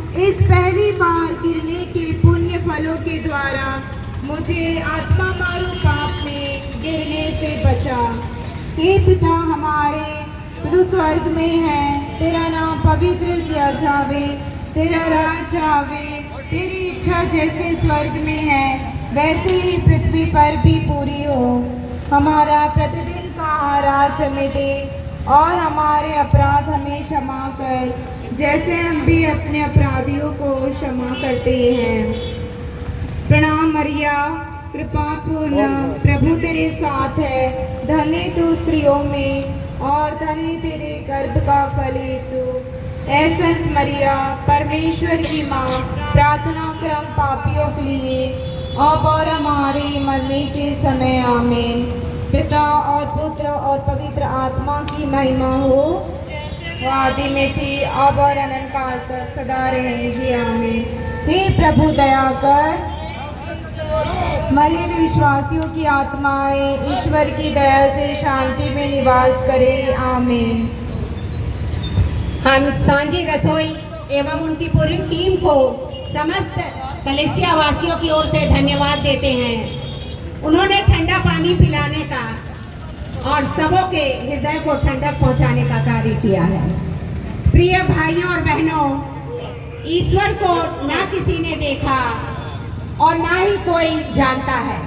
इस पहली बार गिरने के पुण्य फलों के द्वारा मुझे आत्मा मारू पाप में गिरने से बचा। हे पिता हमारे, तू स्वर्ग में है, तेरा नाम पवित्र किया जावे, तेरा राज आवे, तेरी इच्छा जैसे स्वर्ग में है वैसे ही पृथ्वी पर भी पूरी हो। हमारा प्रतिदिन का आहार हमें दे और हमारे अपराध हमें क्षमा कर, जैसे हम भी अपने अपराधियों को क्षमा करते हैं। प्रणाम मरिया, कृपा पूर्ण, प्रभु तेरे साथ है, धन्य तू स्त्रियों में और धन्य तेरे गर्भ का फल यीशु। ऐ संत मरिया, परमेश्वर की माँ, प्रार्थना कर हम पापियों के लिए अब और हमारे मरने के समय आमीन। पिता और पुत्र और पवित्र आत्मा की महिमा हो, वो आदि में थी, अब और अनंत काल तक सदा रहेंगी आमीन। हे प्रभु दया कर, मरे हुए विश्वासियों की आत्माएं ईश्वर की दया से शांति में निवास करे आमीन। हम सांझी रसोई एवं उनकी पूरी टीम को समस्त कलेसिया वासियों की ओर से धन्यवाद देते हैं। उन्होंने ठंडा पानी पिलाने का और सबों के हृदय को ठंडक पहुंचाने का कार्य किया है। प्रिय भाइयों और बहनों, ईश्वर को ना किसी ने देखा और ना ही कोई जानता है।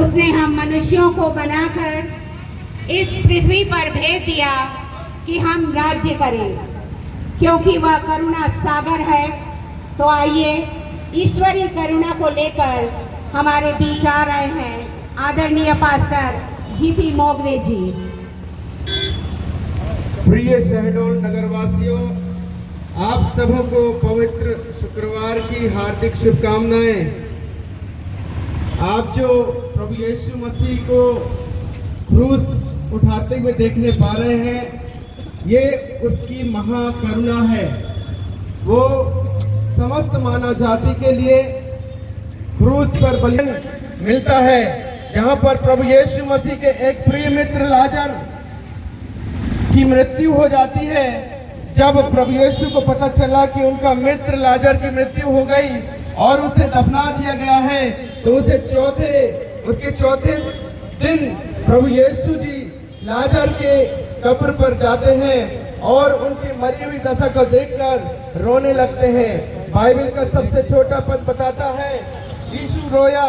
उसने हम मनुष्यों को बनाकर इस पृथ्वी पर भेज दिया कि हम राज्य करें, क्योंकि वह करुणा सागर है। तो आइए ईश्वरीय करुणा को लेकर हमारे बीच आ रहे हैं आदरणीय पास्टर जीपी मोगरे जी। प्रिय शहडोल नगरवासियों, आप सबों को पवित्र शुक्रवार की हार्दिक शुभकामनाएं। आप जो प्रभु यीशु मसीह को क्रूस उठाते हुए देखने पा रहे हैं, ये उसकी महाकरुणा है। वो समस्त मानव जाति के लिए क्रूस पर बलिदान मिलता है, जहां पर प्रभु यीशु मसीह के एक प्रिय मित्र लाजर की मृत्यु हो जाती है। जब प्रभु यीशु को पता चला कि उनका मित्र लाजर की मृत्यु हो गई और उसे दफना दिया गया है, तो उसके चौथे दिन प्रभु यीशु जी लाजर के कब्र पर जाते हैं और उनकी मरी हुई दशा को देखकर रोने लगते हैं। बाइबल का सबसे छोटा पद बताता है, यीशु रोया,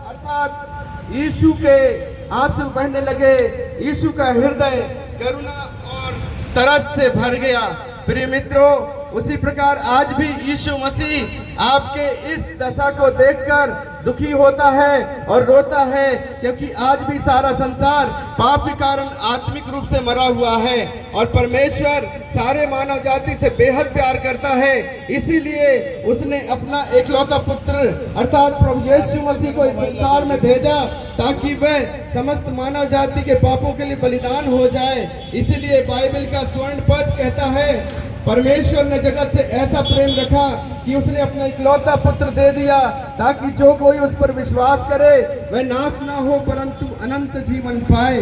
अर्थात यीशु के आंसू बहने लगे, यीशु का हृदय करुणा और तरस से भर गया। प्रिय मित्रों, उसी प्रकार आज भी यीशु मसीह आपके इस दशा को देखकर दुखी होता है और रोता है, क्योंकि आज भी सारा संसार पाप के कारण आत्मिक रूप से मरा हुआ है और परमेश्वर सारे मानव जाति से बेहद प्यार करता है। इसीलिए उसने अपना एकलौता पुत्र अर्थात प्रभु यीशु मसीह को इस संसार में भेजा, ताकि वह समस्त मानव जाति के पापों के लिए बलिदान हो जाए। इसीलिए बाइबल का स्वर्ण पद कहता है, परमेश्वर ने जगत से ऐसा प्रेम रखा कि उसने अपना इकलौता पुत्र दे दिया, ताकि जो कोई उस पर विश्वास करे वह नाश ना हो परंतु अनंत जीवन पाए।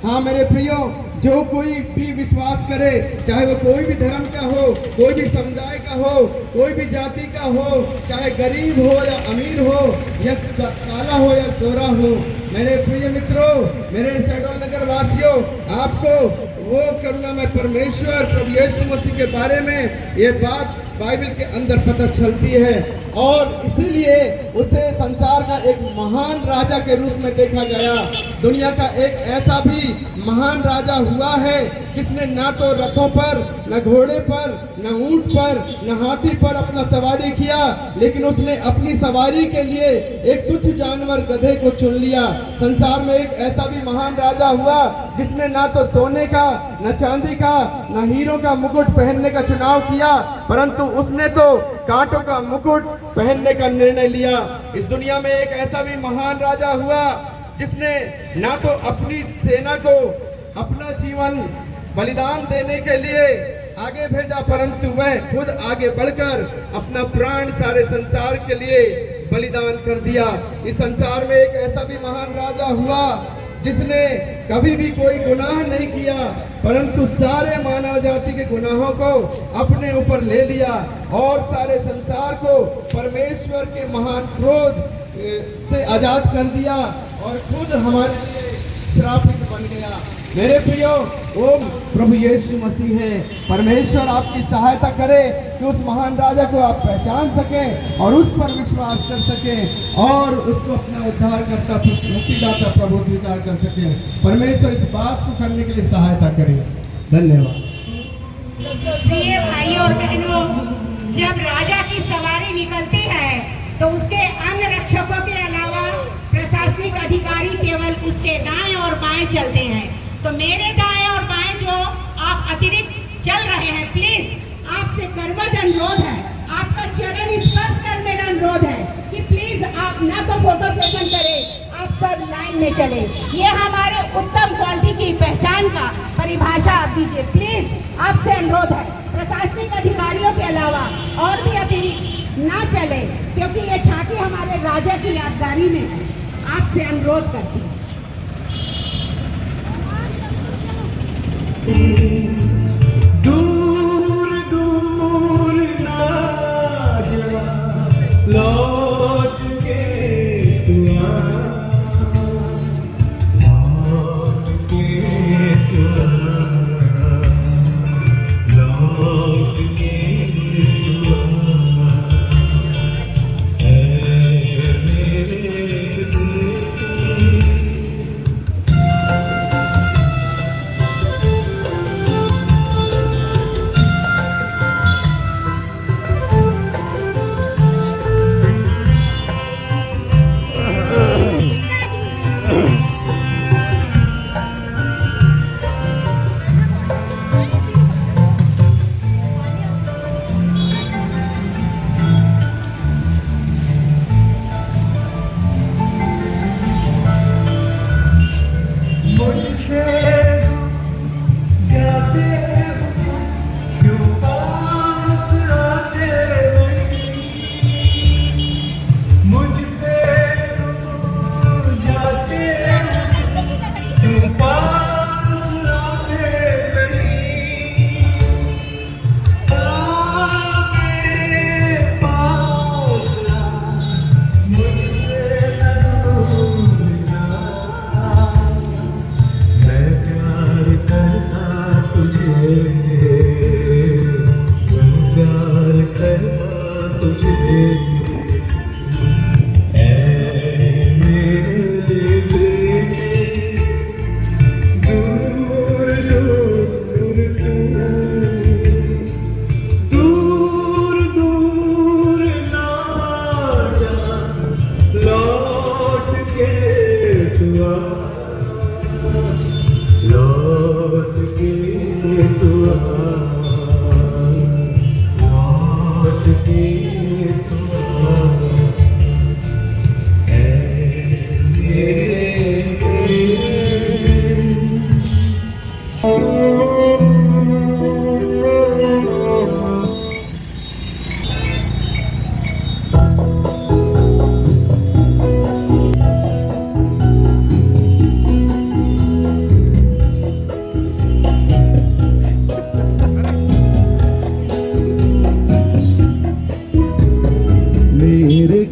हाँ मेरे प्रियो, जो कोई भी विश्वास करे, चाहे वो कोई भी धर्म का हो, कोई भी समुदाय का हो, कोई भी जाति का हो, चाहे गरीब हो या अमीर हो, या काला हो या गोरा हो, मेरे प्रिय मित्रों, मेरे शहडोल नगर वासियों, आपको वो करुणा में परमेश्वर प्रभु यीशु मसीह के बारे में ये बात बाइबल के अंदर पता चलती है और इसीलिए उसे संसार का एक महान राजा के रूप में देखा गया। दुनिया का एक ऐसा भी महान राजा हुआ है जिसने ना तो रथों पर, न घोड़े पर, न ऊंट पर, न हाथी पर अपना सवारी किया, लेकिन उसने अपनी सवारी के लिए एक तुच्छ जानवर गधे को चुन लिया। संसार में एक ऐसा भी महान राजा हुआ जिसने ना तो सोने का, न चांदी का, न हीरों का मुकुट पहनने का चुनाव किया, परंतु उसने तो कांटों का मुकुट पहनने का निर्णय लिया। इस दुनिया में एक ऐसा भी महान राजा हुआ जिसने ना तो अपनी सेना को अपना जीवन बलिदान देने के लिए आगे भेजा, परंतु वह खुद आगे बढ़कर अपना प्राण सारे संसार के लिए बलिदान कर दिया। इस संसार में एक ऐसा भी महान राजा हुआ जिसने कभी भी कोई गुनाह नहीं किया, परंतु सारे मानव जाति के गुनाहों को अपने ऊपर ले लिया और सारे संसार को परमेश्वर के महान क्रोध से आजाद कर दिया और खुद हमारे लिए श्रापित बन गया। मेरे प्रियो, ओम प्रभु यीशु मसीह है। परमेश्वर आपकी सहायता करे कि उस महान राजा को आप पहचान सकें और उस पर विश्वास कर सकें और उसको अपना उद्धार करता मुक्तिदाता प्रभु स्वीकार कर सकें। परमेश्वर इस बात को करने के लिए सहायता करें। धन्यवाद। प्रिय भाइयों और बहनों, जब राजा की सवारी निकलती है तो उसके अंगरक्षकों के अलावा प्रशासनिक अधिकारी केवल उसके दाएं और बाएं चलते हैं। तो मेरे दाएं और बाएं जो आप अतिरिक्त चल रहे हैं, प्लीज आपसे करबद्ध अनुरोध है, आपका चरण स्पर्श कर मेरा अनुरोध है कि प्लीज आप ना तो फोटो सेशन करें, आप सब लाइन में चले। ये हमारे उत्तम क्वालिटी की पहचान का परिभाषा आप दीजिए, प्लीज आपसे अनुरोध है। प्रशासनिक अधिकारियों के अलावा और भी अतिरिक्त ना चले, क्योंकि ये झांकी हमारे राजा की यादगारी में आपसे अनुरोध करती हूँ। दूर दूर ना जा, लौट के तू आ, लौट के तू आ, लौट के तू आ, ऐ मेरे दिल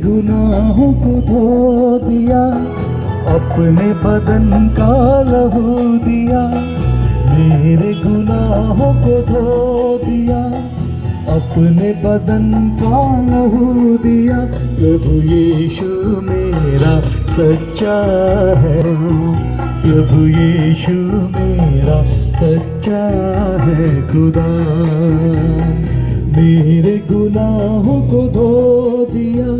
गुनाहों को धो दिया, अपने बदन का लहू दिया। मेरे गुनाहों को धो दिया, अपने बदन का लहू दिया। प्रभु यीशु मेरा सच्चा है, प्रभु यीशु मेरा सच्चा है खुदा। मेरे गुनाहों को धो दिया,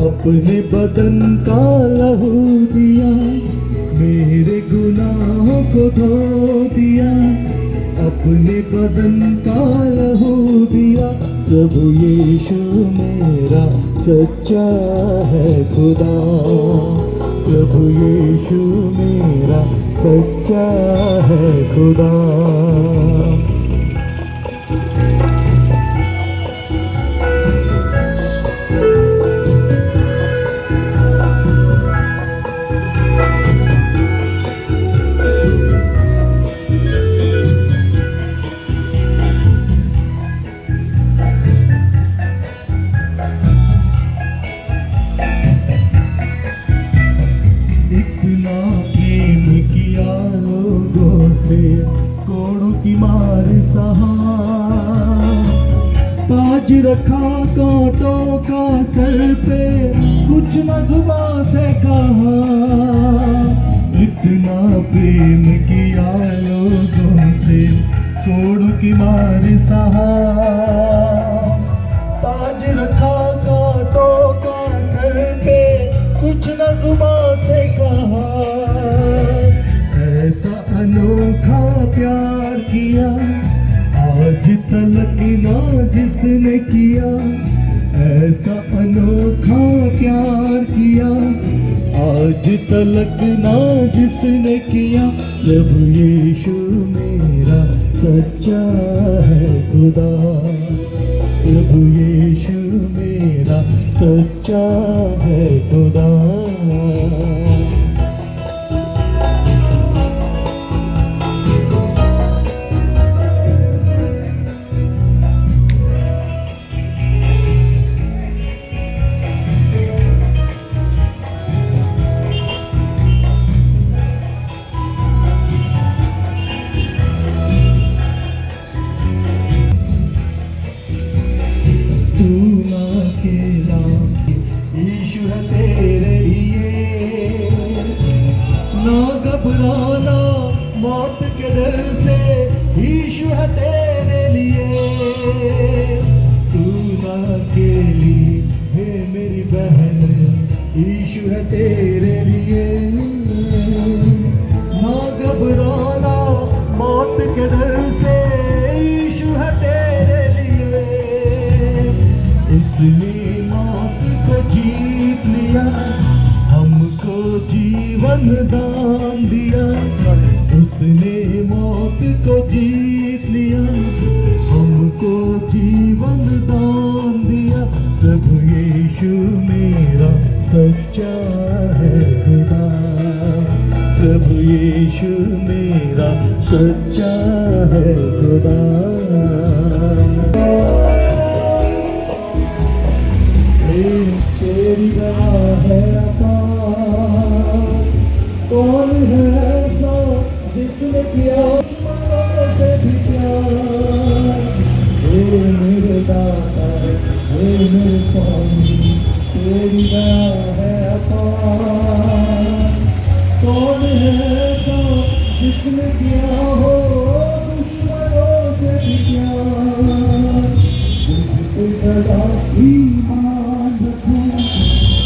अपने बदन का लहू दिया। मेरे गुनाहों को धो दिया, अपने बदन का लहू दिया। प्रभु यीशु मेरा सच्चा है खुदा, प्रभु यीशु मेरा सच्चा है खुदा। ताज रखा कांटों का सर पे, कुछ न जुबां से कहा, इतना प्रेम किया लोगों से, कोड़ों की मार सहा। ताज रखा कांटों का सर पे, कुछ न जुबां से कहा, ऐसा अनोखा प्यार किया आज तलक ना जिसने किया, ऐसा अनोखा प्यार किया आज तलक ना जिसने किया। प्रभु यीशु मेरा सच्चा है खुदा, प्रभु यीशु मेरा सच्चा है खुदा। यीशु है तेरे लिए, ना घबराना मौत के डर से, यीशु है तेरे लिए। तू ना अकेली है मेरी बहन, यीशु है तेरे लिए, ना घबराना मौत के डर से, यीशु है तेरे लिए। इसने मौत को जीत लिया, हमको जीवन दान दिया, उसने मौत को जीत लिया, हमको जीवन दान दिया। प्रभु यीशु मेरा सच्चा है खुदा, प्रभु यीशु मेरा सच्चा है खुदा। तेरी दया है अपार, कौन है ऐसा जिसने किया से भी प्यार। हे मेरे दाता, हे मेरे स्वामी, तेरी दया है अपार, कौन है ऐसा जिसने किया हो दुश्मनों से भी प्यार। तुझको सदा ईमान रखूं,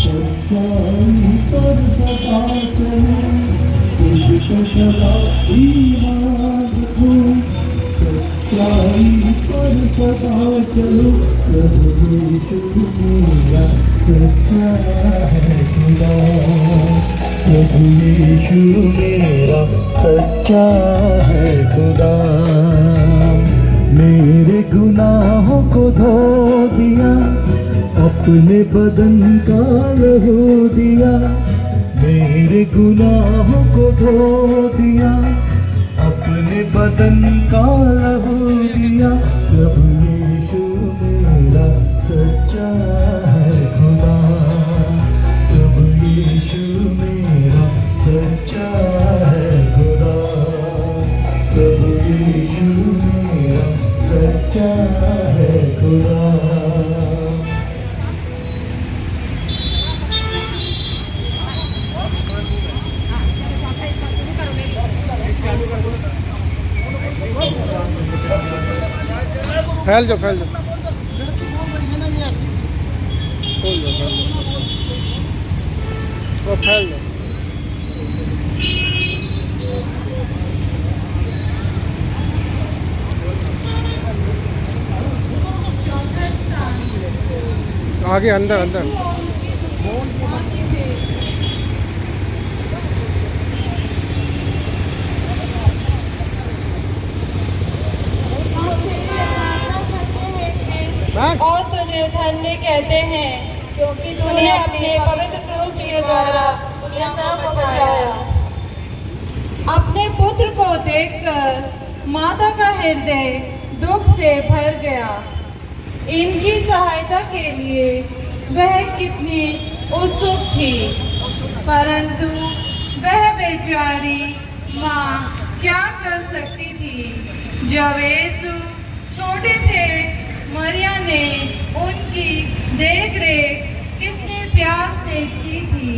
सच्चाई पर सदा चलूं, तुझको सदा ईमान रखूं, सच्चाई पर सदा चलूं। प्रभु यीशु मेरा सच्चा है खुदा, प्रभु यीशु मेरा सच्चा है खुदा। मेरे गुनाहों को धो दिया, अपने बदन का लहू दिया, मेरे गुनाहों को धो दिया, अपने बदन का लहू दिया। प्रभु यीशु मेरा सच्चा है खुदा, प्रभु यीशु मेरा सच्चा है खुदा, प्रभु यीशु मेरा सच्चा है खुदा। फैल जाओ, फैल जाओ, वो फैल जाओ। आगे अंदर अंदर और तुझे धन्य कहते हैं, क्योंकि तूने अपने पवित्र क्रूस के द्वारा दुनिया को बचाया। अपने पुत्र को देखकर माता का हृदय दुख से भर गया। इनकी सहायता के लिए वह कितनी उत्सुक थी, परंतु वह बेचारी माँ क्या कर सकती थी। जब यीशु छोटे थे मरिया ने उनकी देख रेख कितने प्यार से की थी।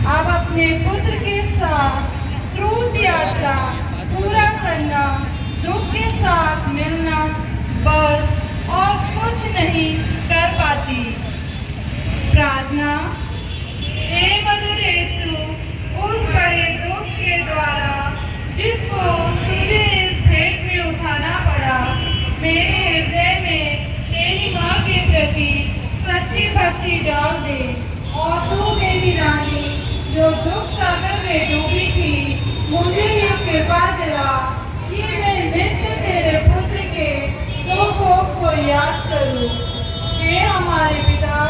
अब अपने पुत्र के साथ क्रूस यात्रा पूरा करना, दुख के साथ मिलना, बस और कुछ नहीं कर पाती। प्रार्थना। हे मधुर यीशु, उस बड़े दुख के द्वारा जिसको तुझे इस भेंट में उठाना पड़ा, मेरे हृदय में तेरी माँ के प्रति सच्ची भक्ति डाल दे। और तू मेरी रानी जो दुख सागर में डूबी थी, मुझे ये कृपा दिला कि मैं नित्य तेरे पुत्र के दुखों को याद करूं। हे हमारे पिता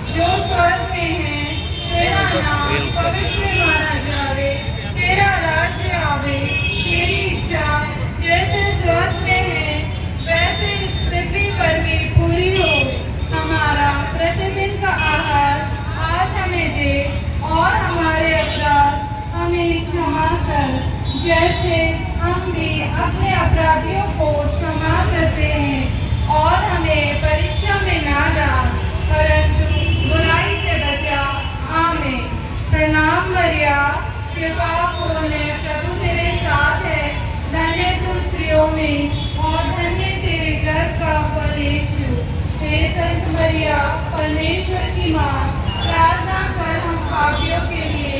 जो स्वर्ग में है, तेरा नाम पवित्र माना जावे, तेरा राज्य आवे, तेरी इच्छा जैसे स्वर्ग में है वैसे इस पृथ्वी पर भी पूरी हो। हमारा प्रतिदिन का आहार आज हमें दे और हमारे अपराध हमें क्षमा कर, जैसे हम भी अपने अपराधियों को क्षमा करते हैं। और हमें परीक्षा में ना डाल, परंतु बुराई से बचा। आमीन। प्रणाम मरिया, कृपा पूर्ण प्रभु तेरे साथ है, धन्य तू स्त्रियों में और धन्य तेरे गर्भ का फल यीशु। हे संत मरिया, परमेश्वर की माँ, प्रार्थना कर हम पापियों के लिए,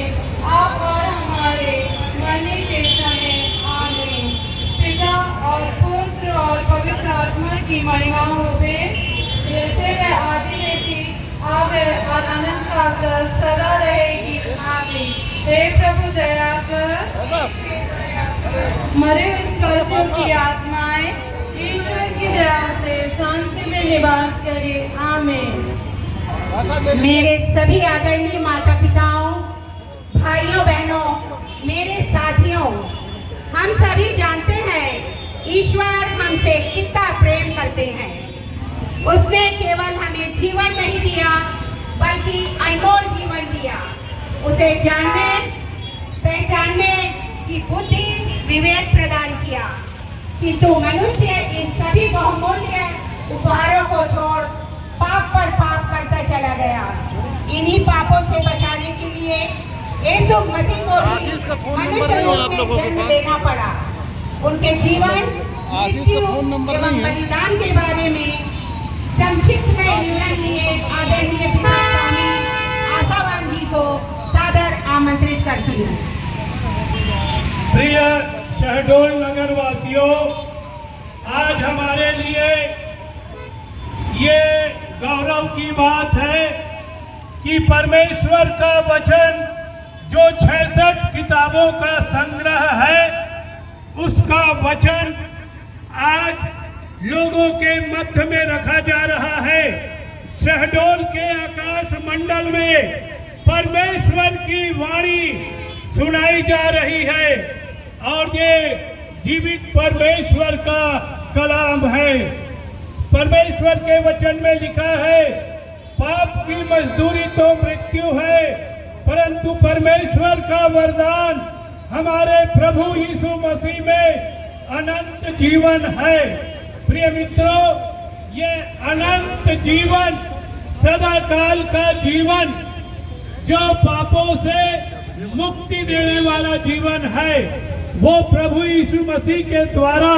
आप और हमारे मरने के समय। आमीन। पिता और पुत्र और पवित्र आत्मा की महिमा होवे, जैसे वह आदि में थी, अब और अनंत काल तक सदा रहेगी। आमीन। हे प्रभु दया कर, मरे हुए स्पर्शियों की आत्माएं ईश्वर की दया से शांति में निवास करे। आमीन। मेरे सभी आदरणीय माता पिताओं, भाइयों बहनों, मेरे साथियों, हम सभी जानते हैं ईश्वर हमसे कितना प्रेम करते हैं। उसने केवल हमें जीवन नहीं दिया बल्कि अनमोल जीवन दिया। उसे जानने पहचानने की बुद्धि विवेक प्रदान किया, किंतु मनुष्य इन सभी बहुमूल्य उपहारों को छोड़ पाप पर पाप करता चला गया। इन्हीं पापों से बचाने के लिए यीशु मसीह को भी मनुष्य रूप में जन्म लेना पड़ा। उनके जीवन, मृत्यु एवं बलिदान के बारे में संक्षिप्त में विवरण लिए आदरणीय पिता स्वामी आशावान जी को सादर आमंत्रित करती हूँ। प्रिय शहडोल नगर वासियों, आज हमारे लिए ये गौरव की बात है कि परमेश्वर का वचन जो 66 किताबों का संग्रह है, उसका वचन आज लोगों के मध्य में रखा जा रहा है। शहडोल के आकाश मंडल में परमेश्वर की वाणी सुनाई जा रही है और ये जीवित परमेश्वर का कलाम है। परमेश्वर के वचन में लिखा है, पाप की मजदूरी तो मृत्यु है, परंतु परमेश्वर का वरदान हमारे प्रभु यीशु मसीह में अनंत जीवन है। प्रिय मित्रों, ये अनंत जीवन, सदा काल का जीवन, जो पापों से मुक्ति देने वाला जीवन है, वो प्रभु यीशु मसीह के द्वारा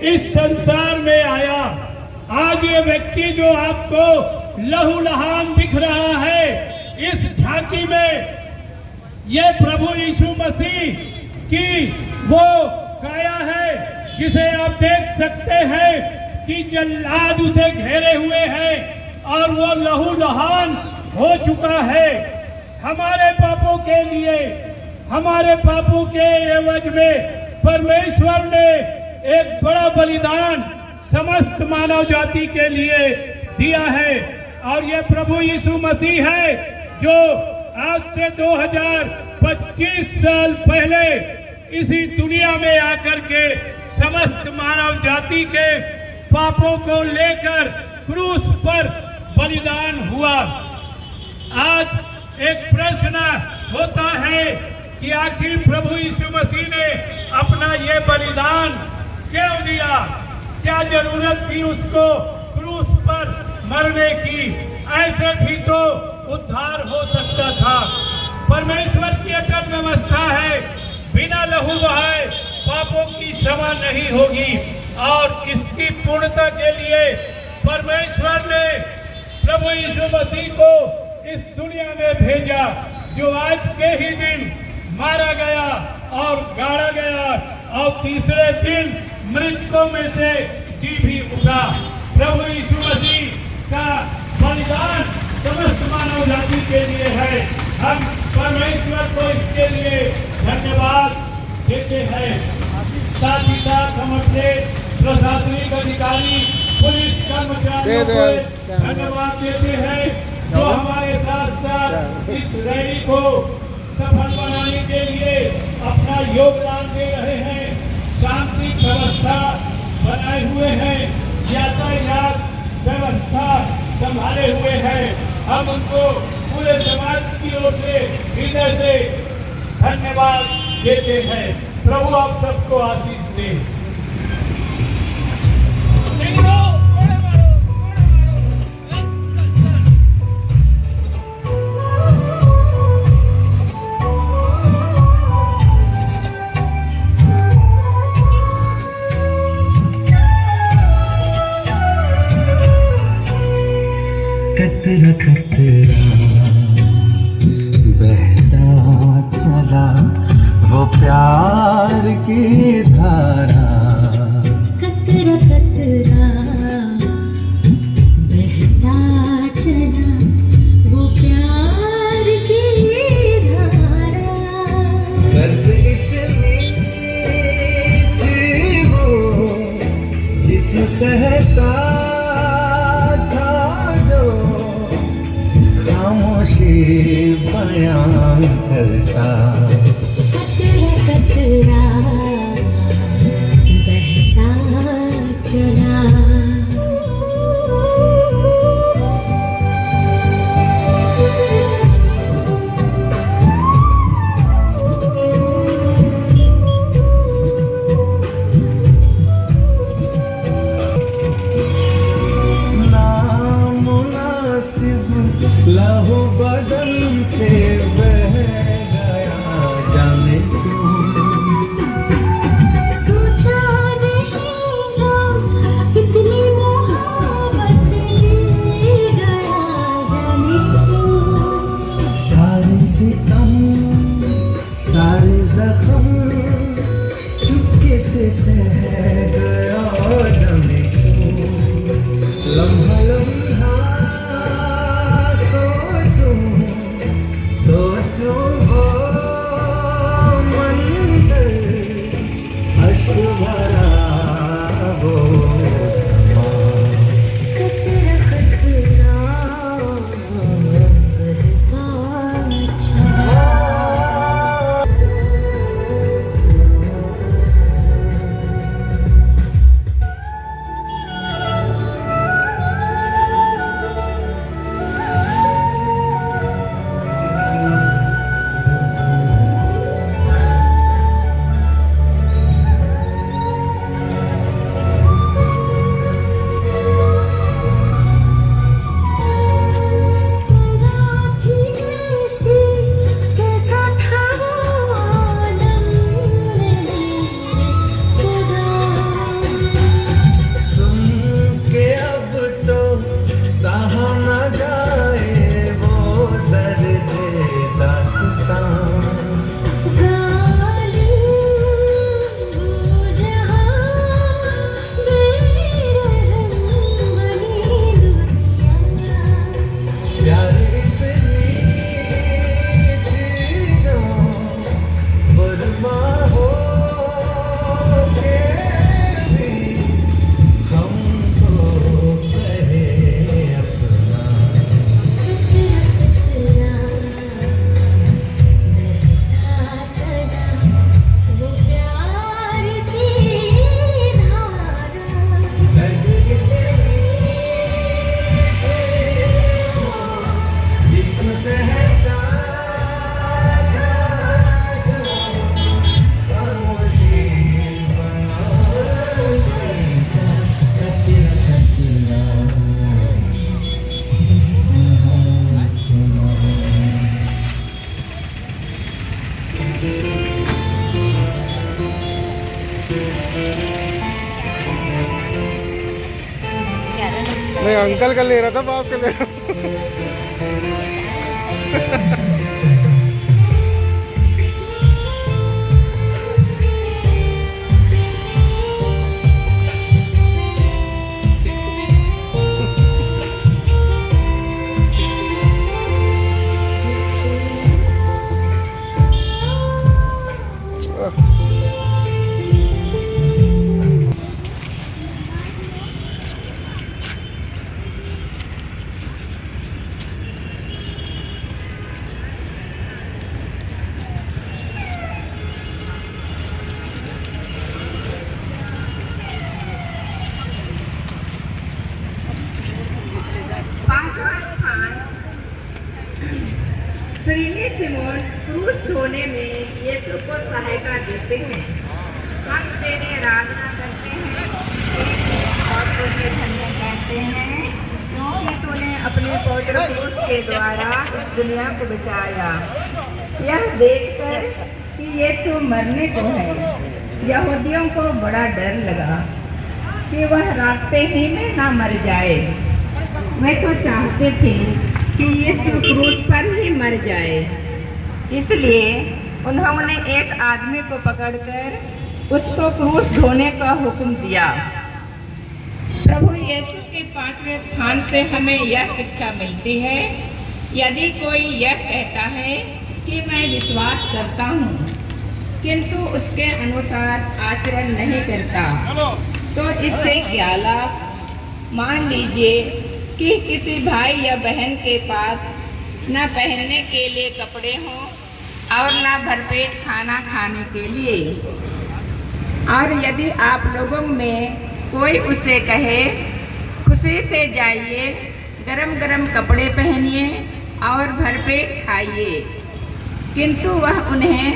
इस संसार में आया। आज ये व्यक्ति जो आपको लहूलुहान दिख रहा है, इस झांकी में ये प्रभु यीशु मसीह की वो काया है जिसे आप देख सकते हैं कि जल्लाद उसे घेरे हुए हैं और वो लहूलुहान हो चुका है। हमारे पापों के लिए, हमारे पापों के एवज में परमेश्वर ने एक बड़ा बलिदान समस्त मानव जाति के लिए दिया है और ये प्रभु यीशु मसीह है जो आज से 2025 साल पहले इसी दुनिया में आकर के समस्त मानव जाति के पापों को लेकर क्रूस पर बलिदान हुआ। आज एक प्रश्न होता है कि आखिर प्रभु यीशु मसीह ने अपना ये बलिदान क्यों दिया? क्या जरूरत थी उसको क्रूस पर मरने की, ऐसे भी तो उद्धार हो सकता था। परमेश्वर की अटल व्यवस्था है, बिना लहू बहाए पापों की क्षमा नहीं होगी। और इसकी पूर्णता के लिए परमेश्वर ने प्रभु यीशु मसीह को इस दुनिया में भेजा, जो आज के ही दिन मारा गया और गाड़ा गया और तीसरे दिन मृतकों में से जी भी उठा। प्रभु यीशु मसीह का बलिदान समस्त मानव जाति के लिए है। हम परमेश्वर को इसके लिए धन्यवाद देते हैं। साथ ही साथ हम अपने प्रशासनिक अधिकारी, पुलिस कर्मचारियों को धन्यवाद देते हैं, जो हमारे साथ साथ इस रैली को सफल बनाने के लिए अपना योगदान दे रहे हैं, शांति व्यवस्था बनाए हुए हैं, यातायात व्यवस्था संभाले हुए हैं। हम उनको पूरे समाज की ओर से हृदय से धन्यवाद देते हैं। प्रभु आप सबको आशीष दे। कतरा कतरा बहता चला वो प्यार की धारा, कतरा कतरा बहता चला वो प्यार की धारा। दर्द इतनी थी वो जिसमें सहता खामोशी बयान करता। कतरा कतरा बहता चला। लहू बदन से बह गया जाने क्यों। सोचा नहीं जो कितनी मोहब्बत ले गया जाने क्यों। सारे सितम सारे जख्म चुपके से सह गया जाने क्यों। लम्हा लम्हा सोचूं वो मन अंकल का ले रहा था, बाप का ले रहा पांचवा स्थान श्रीनी सिमोन क्रूस ढोने में यीशु को सहायता देते हैं। हम तेरी आराधना करते हैं और तुझे धन्य कहते हैं क्योंकि तूने अपने पवित्र क्रूस के द्वारा इस दुनिया को बचाया। यह देखकर कि यीशु मरने को है, यहूदियों को बड़ा डर लगा कि वह रास्ते ही में ना मर जाए। वे तो चाहते थे कि यीशु क्रूस पर ही मर जाए, इसलिए उन्होंने एक आदमी को पकड़कर उसको क्रूस ढोने का हुक्म दिया। प्रभु यीशु के पांचवें स्थान से हमें यह शिक्षा मिलती है, यदि कोई यह कहता है कि मैं विश्वास करता हूँ किंतु उसके अनुसार आचरण नहीं करता तो इससे क्या लाभ। मान लीजिए कि किसी भाई या बहन के पास न पहनने के लिए कपड़े हों और न भरपेट खाना खाने के लिए, और यदि आप लोगों में कोई उसे कहे खुशी से जाइए, गरम गरम कपड़े पहनिए और भरपेट खाइए, किंतु वह उन्हें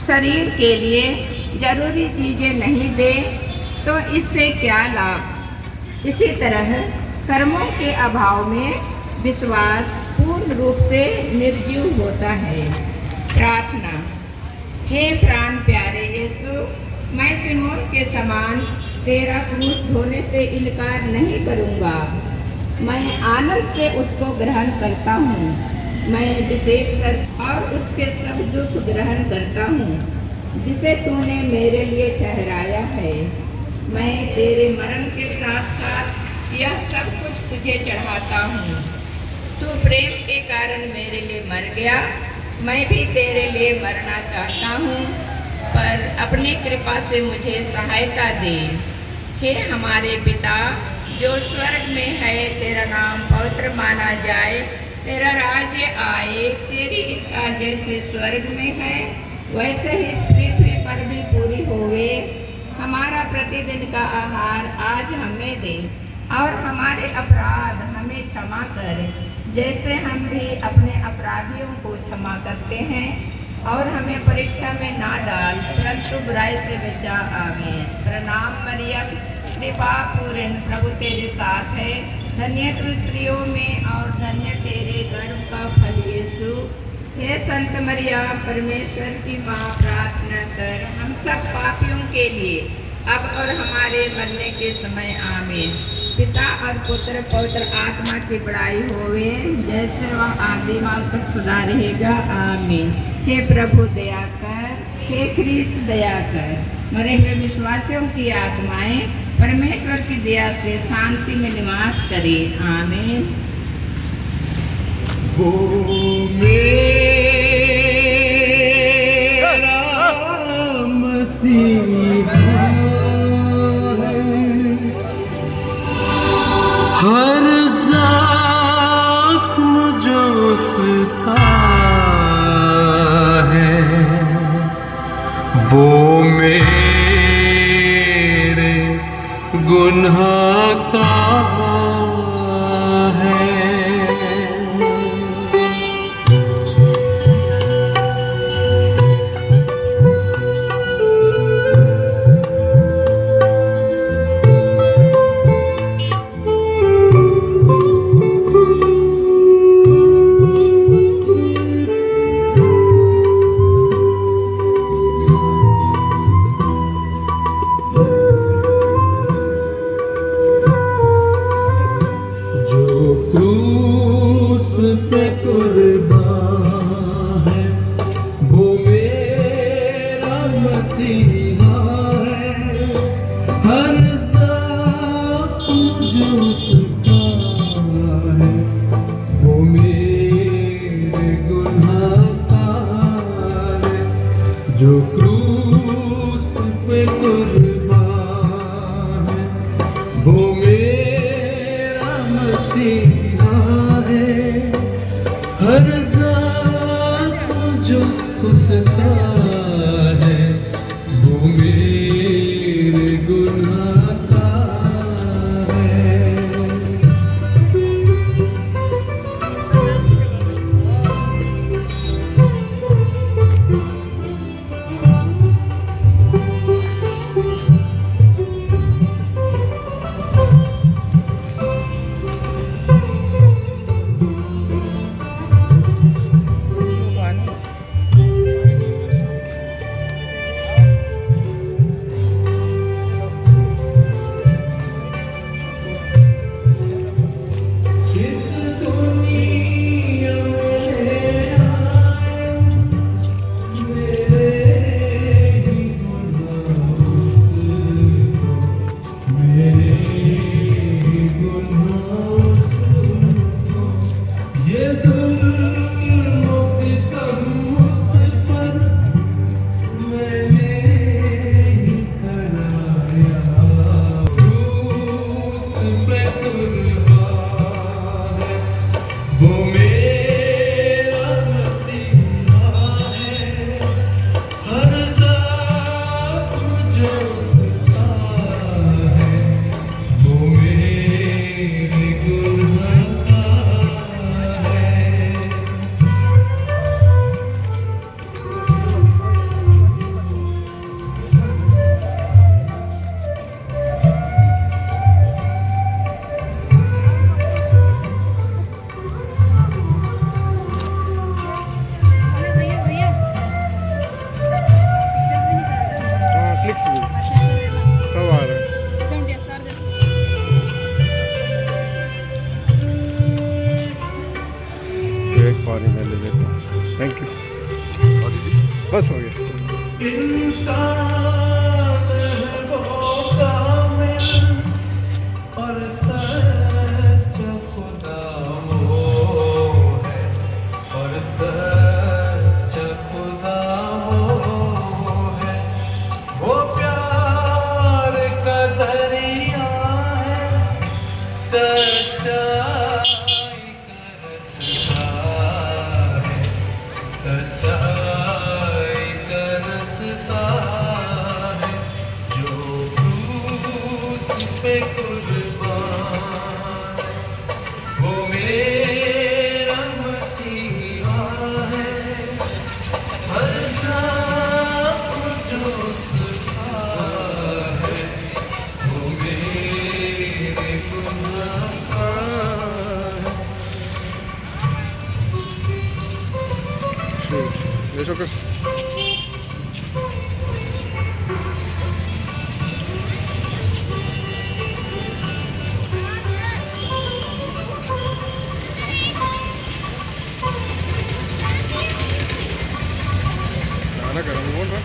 शरीर के लिए जरूरी चीज़ें नहीं दे तो इससे क्या लाभ। इसी तरह कर्मों के अभाव में विश्वास पूर्ण रूप से निर्जीव होता है। प्रार्थना। हे प्राण प्यारे यीशु, मैं सिमोन के समान तेरा क्रूस ढोने से इनकार नहीं करूँगा। मैं आनंद से उसको ग्रहण करता हूँ। मैं विशेषकर और उसके सब दुख ग्रहण करता हूँ जिसे तूने मेरे लिए ठहराया है। मैं तेरे मरण के साथ साथ यह सब कुछ तुझे चढ़ाता हूँ। तू प्रेम के कारण मेरे लिए मर गया, मैं भी तेरे लिए मरना चाहता हूँ, पर अपनी कृपा से मुझे सहायता दे। हे हमारे पिता जो स्वर्ग में है, तेरा नाम पवित्र माना जाए, तेरा राज्य आए, तेरी इच्छा जैसे स्वर्ग में है वैसे ही इस पृथ्वी पर भी पूरी होवे। हमारा प्रतिदिन का आहार आज हमें दे और हमारे अपराध हमें क्षमा कर जैसे हम भी अपने अपराधियों को क्षमा करते हैं, और हमें परीक्षा में ना डाल परंतु बुराई से बचा। आमीन। प्रणाम मरियम, कृपा पूर्ण, प्रभु तेरे साथ है, धन्य तू स्त्रियों में और धन्य तेरे गर्भ का फल यीशु। हे संत मरिया परमेश्वर की माँ, प्रार्थना कर हम सब पापियों के लिए अब और हमारे मरने के समय। आमीन। पिता और पुत्र पवित्र आत्मा की बड़ाई होवे जैसे वह आदिकाल तक सदा रहेगा। आमीन। हे प्रभु दया कर, हे ख्रीस्त दया कर। मरे हुए विश्वासियों की आत्माएं परमेश्वर की दया से शांति में निवास करे। आमीन। वो मेरा मसीहा हर ज़ख्म जो उसका है वो मेरे गुनाह का है। हर ज़ख्म जो उसका है वो मेरे गुनाह का है। इस दुनिया में आए मेरे ही गुनाहों से, मेरे ही गुनाहों से ये जुल्म सितम मुझ पर मैंने ही कराया। क्रूस पे कुर्बान है वो मेरा मसीहा है। हर ज़ख्म जो उसका है वो मेरे गुनाह का है। हाँ क्लिक्स भी सब आ रहे हैं। एक पानी में ले लेता हूँ। Thank you. बस हो गया। इंसान है वो कामिल और सच्चा खुदा वो है, और सच्चा खुदा वो है। वो प्यार का दरिया है, सच्चाई का रस्ता है, सच्चाई का रस्ता है। जो क्रूस पे कुर्बान है वो मेरा मसीहा है। हर ज़ख्म जो उसका है वो मेरे गुनाह का है। ये तो कुछ खाना गरम बोल रहा।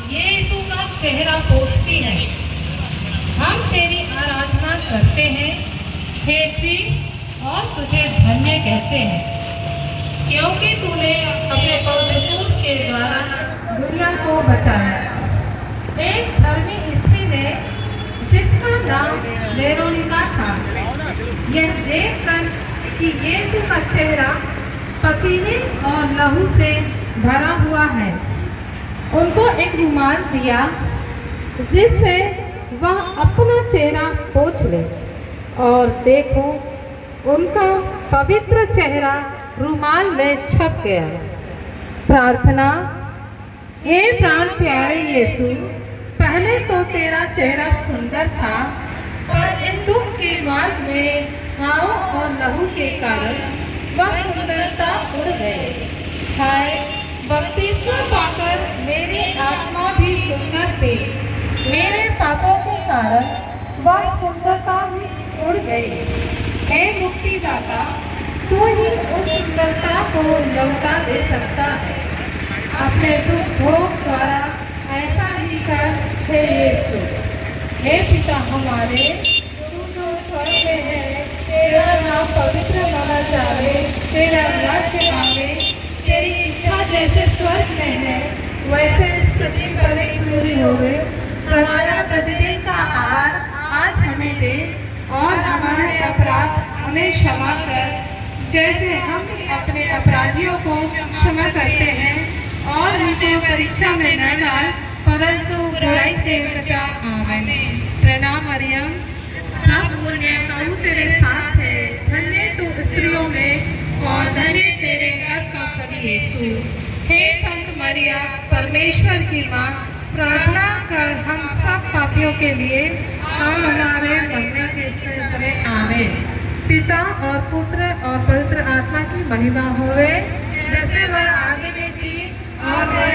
यीशु का चेहरा पोंछती है। हम तेरी आराधना करते हैं हे क्रिस्त और तुझे धन्य कहते हैं, क्योंकि तूने अपने पवित्र क्रूस के द्वारा दुनिया को बचाया। एक धर्मी स्त्री ने, जिसका नाम वेरोनिका था, यह देखकर कि यीशु का चेहरा पसीने और लहू से भरा हुआ है, उनको एक रुमाल दिया जिससे वह अपना चेहरा पोंछ ले, और देखो उनका पवित्र चेहरा रुमाल में छप गया। प्रार्थना। हे प्राण प्यारे यीशु, पहले तो तेरा चेहरा सुंदर था, पर इस दुख के मार्ग में घाव और लहू के कारण वह सुंदरता उड़ गई। हाय, बपतिस्मा पाकर मेरी आत्मा भी सुंदर थी, मेरे पापों के कारण वह सुंदरता भी उड़ गई। हे मुक्तिदाता, तू ही उस सुंदरता को लौटा दे सकता है। अपने दुख भोग द्वारा ऐसा ही कर हे यीशु। हे पिता हमारे, तू जो स्वर्ग में है, तेरा नाम पवित्र माना जाए, तेरा राज्य आवे, तेरी इच्छा जैसे स्वर्ग में है वैसे इस पृथ्वी पर ही पूरी होवे। हमारा प्रतिदिन का आहार आज हमें दे, और हमारे अपराध हमें क्षमा कर, जैसे हम भी अपने अपराधियों को क्षमा करते हैं, और हमें परीक्षा में न डाल, परंतु बुराई से बचा। आमीन। प्रणाम मरियम, प्रभु तेरे साथ है, धन्य तू स्त्रियों में और धन्य तेरे गर्भ का फल यीशु। हे संत मरिया, परमेश्वर की माँ, प्रार्थना कर हम सब पापियों के लिए और हमारे मरने के समय। आमीन। पिता और पुत्र और पवित्र आत्मा की महिमा होवे, जैसे वह आगे में थी और वह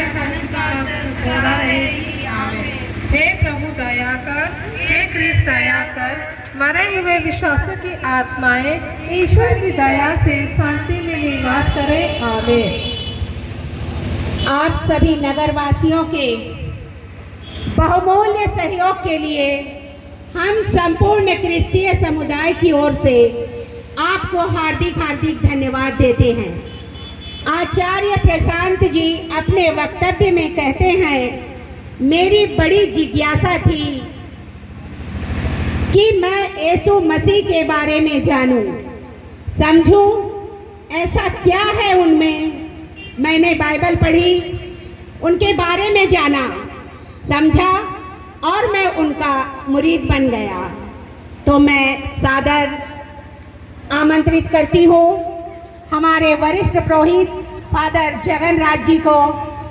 सदा रहेगी। आमीन। हे प्रभु दया कर, हे क्रिस्त दया कर, मरे हुए विश्वासों की आत्माएं ईश्वर की दया से शांति में निवास करें। आमीन। आप सभी नगरवासियों के बहुमूल्य सहयोग के लिए हम संपूर्ण क्रिस्तीय समुदाय की ओर से आपको हार्दिक हार्दिक धन्यवाद देते हैं। आचार्य प्रशांत जी अपने वक्तव्य में कहते हैं, मेरी बड़ी जिज्ञासा थी कि मैं यीशु मसीह के बारे में जानूं, समझूं, ऐसा क्या है उनमें। मैंने बाइबल पढ़ी, उनके बारे में जाना, समझा, और मैं उनका मुरीद बन गया। तो मैं सादर आमंत्रित करती हूँ हमारे वरिष्ठ पुरोहित फादर जगनराज जी को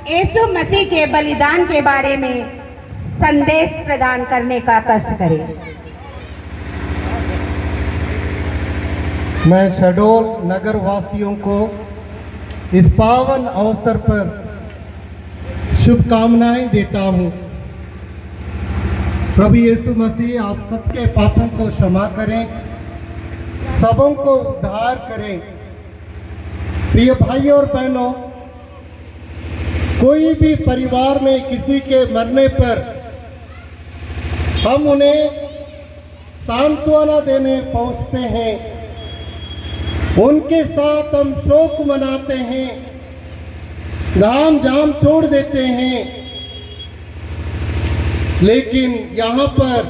यीशु मसीह के बलिदान के बारे में संदेश प्रदान करने का कष्ट करें। मैं शहडोल नगर वासियों को इस पावन अवसर पर शुभकामनाएं देता हूं। प्रभु यीशु मसीह आप सबके पापों को क्षमा करें, सबों को उद्धार करें। प्रिय भाइयों और बहनों, कोई भी परिवार में किसी के मरने पर हम उन्हें सांत्वना देने पहुंचते हैं, उनके साथ हम शोक मनाते हैं, धाम झाम छोड़ देते हैं। लेकिन यहाँ पर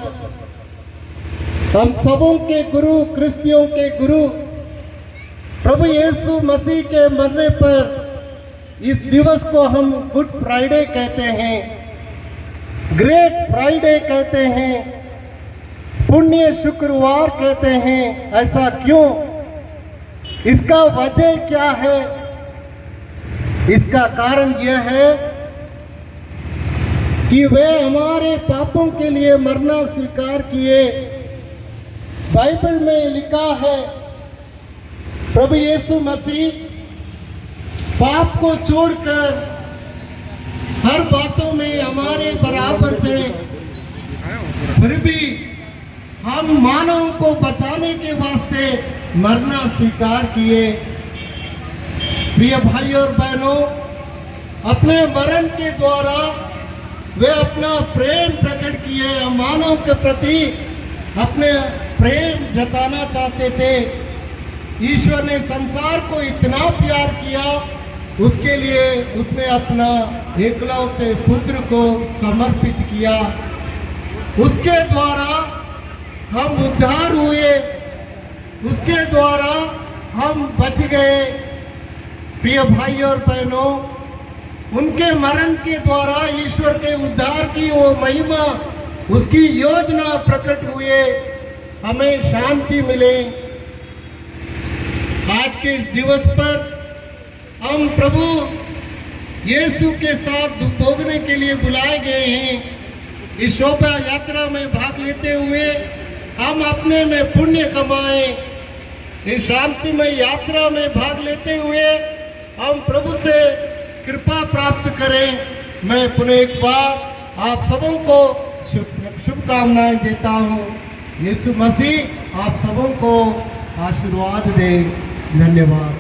हम सबों के गुरु, क्रिस्तियों के गुरु प्रभु यीशु मसीह के मरने पर इस दिवस को हम गुड फ्राइडे कहते हैं, ग्रेट फ्राइडे कहते हैं, पुण्य शुक्रवार कहते हैं। ऐसा क्यों? इसका वजह क्या है? इसका कारण यह है कि वे हमारे पापों के लिए मरना स्वीकार किए। बाइबल में लिखा है प्रभु यीशु मसीह पाप को छोड़कर हर बातों में हमारे बराबर थे, फिर भी हम मानवों को बचाने के वास्ते मरना स्वीकार किए। प्रिय भाइयों और बहनों, अपने मरण के द्वारा वे अपना प्रेम प्रकट किए, मानव के प्रति अपने प्रेम जताना चाहते थे। ईश्वर ने संसार को इतना प्यार किया, उसके लिए उसने अपना एकलौते पुत्र को समर्पित किया। उसके द्वारा हम उद्धार हुए, उसके द्वारा हम बच गए। प्रिय भाई और बहनों, उनके मरण के द्वारा ईश्वर के उद्धार की वो महिमा, उसकी योजना प्रकट हुए, हमें शांति मिले। आज के इस दिवस पर हम प्रभु यीशु के साथ भोगने के लिए बुलाए गए हैं। इस शोभा यात्रा में भाग लेते हुए हम अपने में पुण्य कमाएं। इस शांतिमय यात्रा में भाग लेते हुए हम प्रभु से कृपा प्राप्त करें। मैं पुनः एक बार आप सबों को शुभकामनाएं देता हूँ। यीशु मसीह आप सबों को आशीर्वाद दे। धन्यवाद।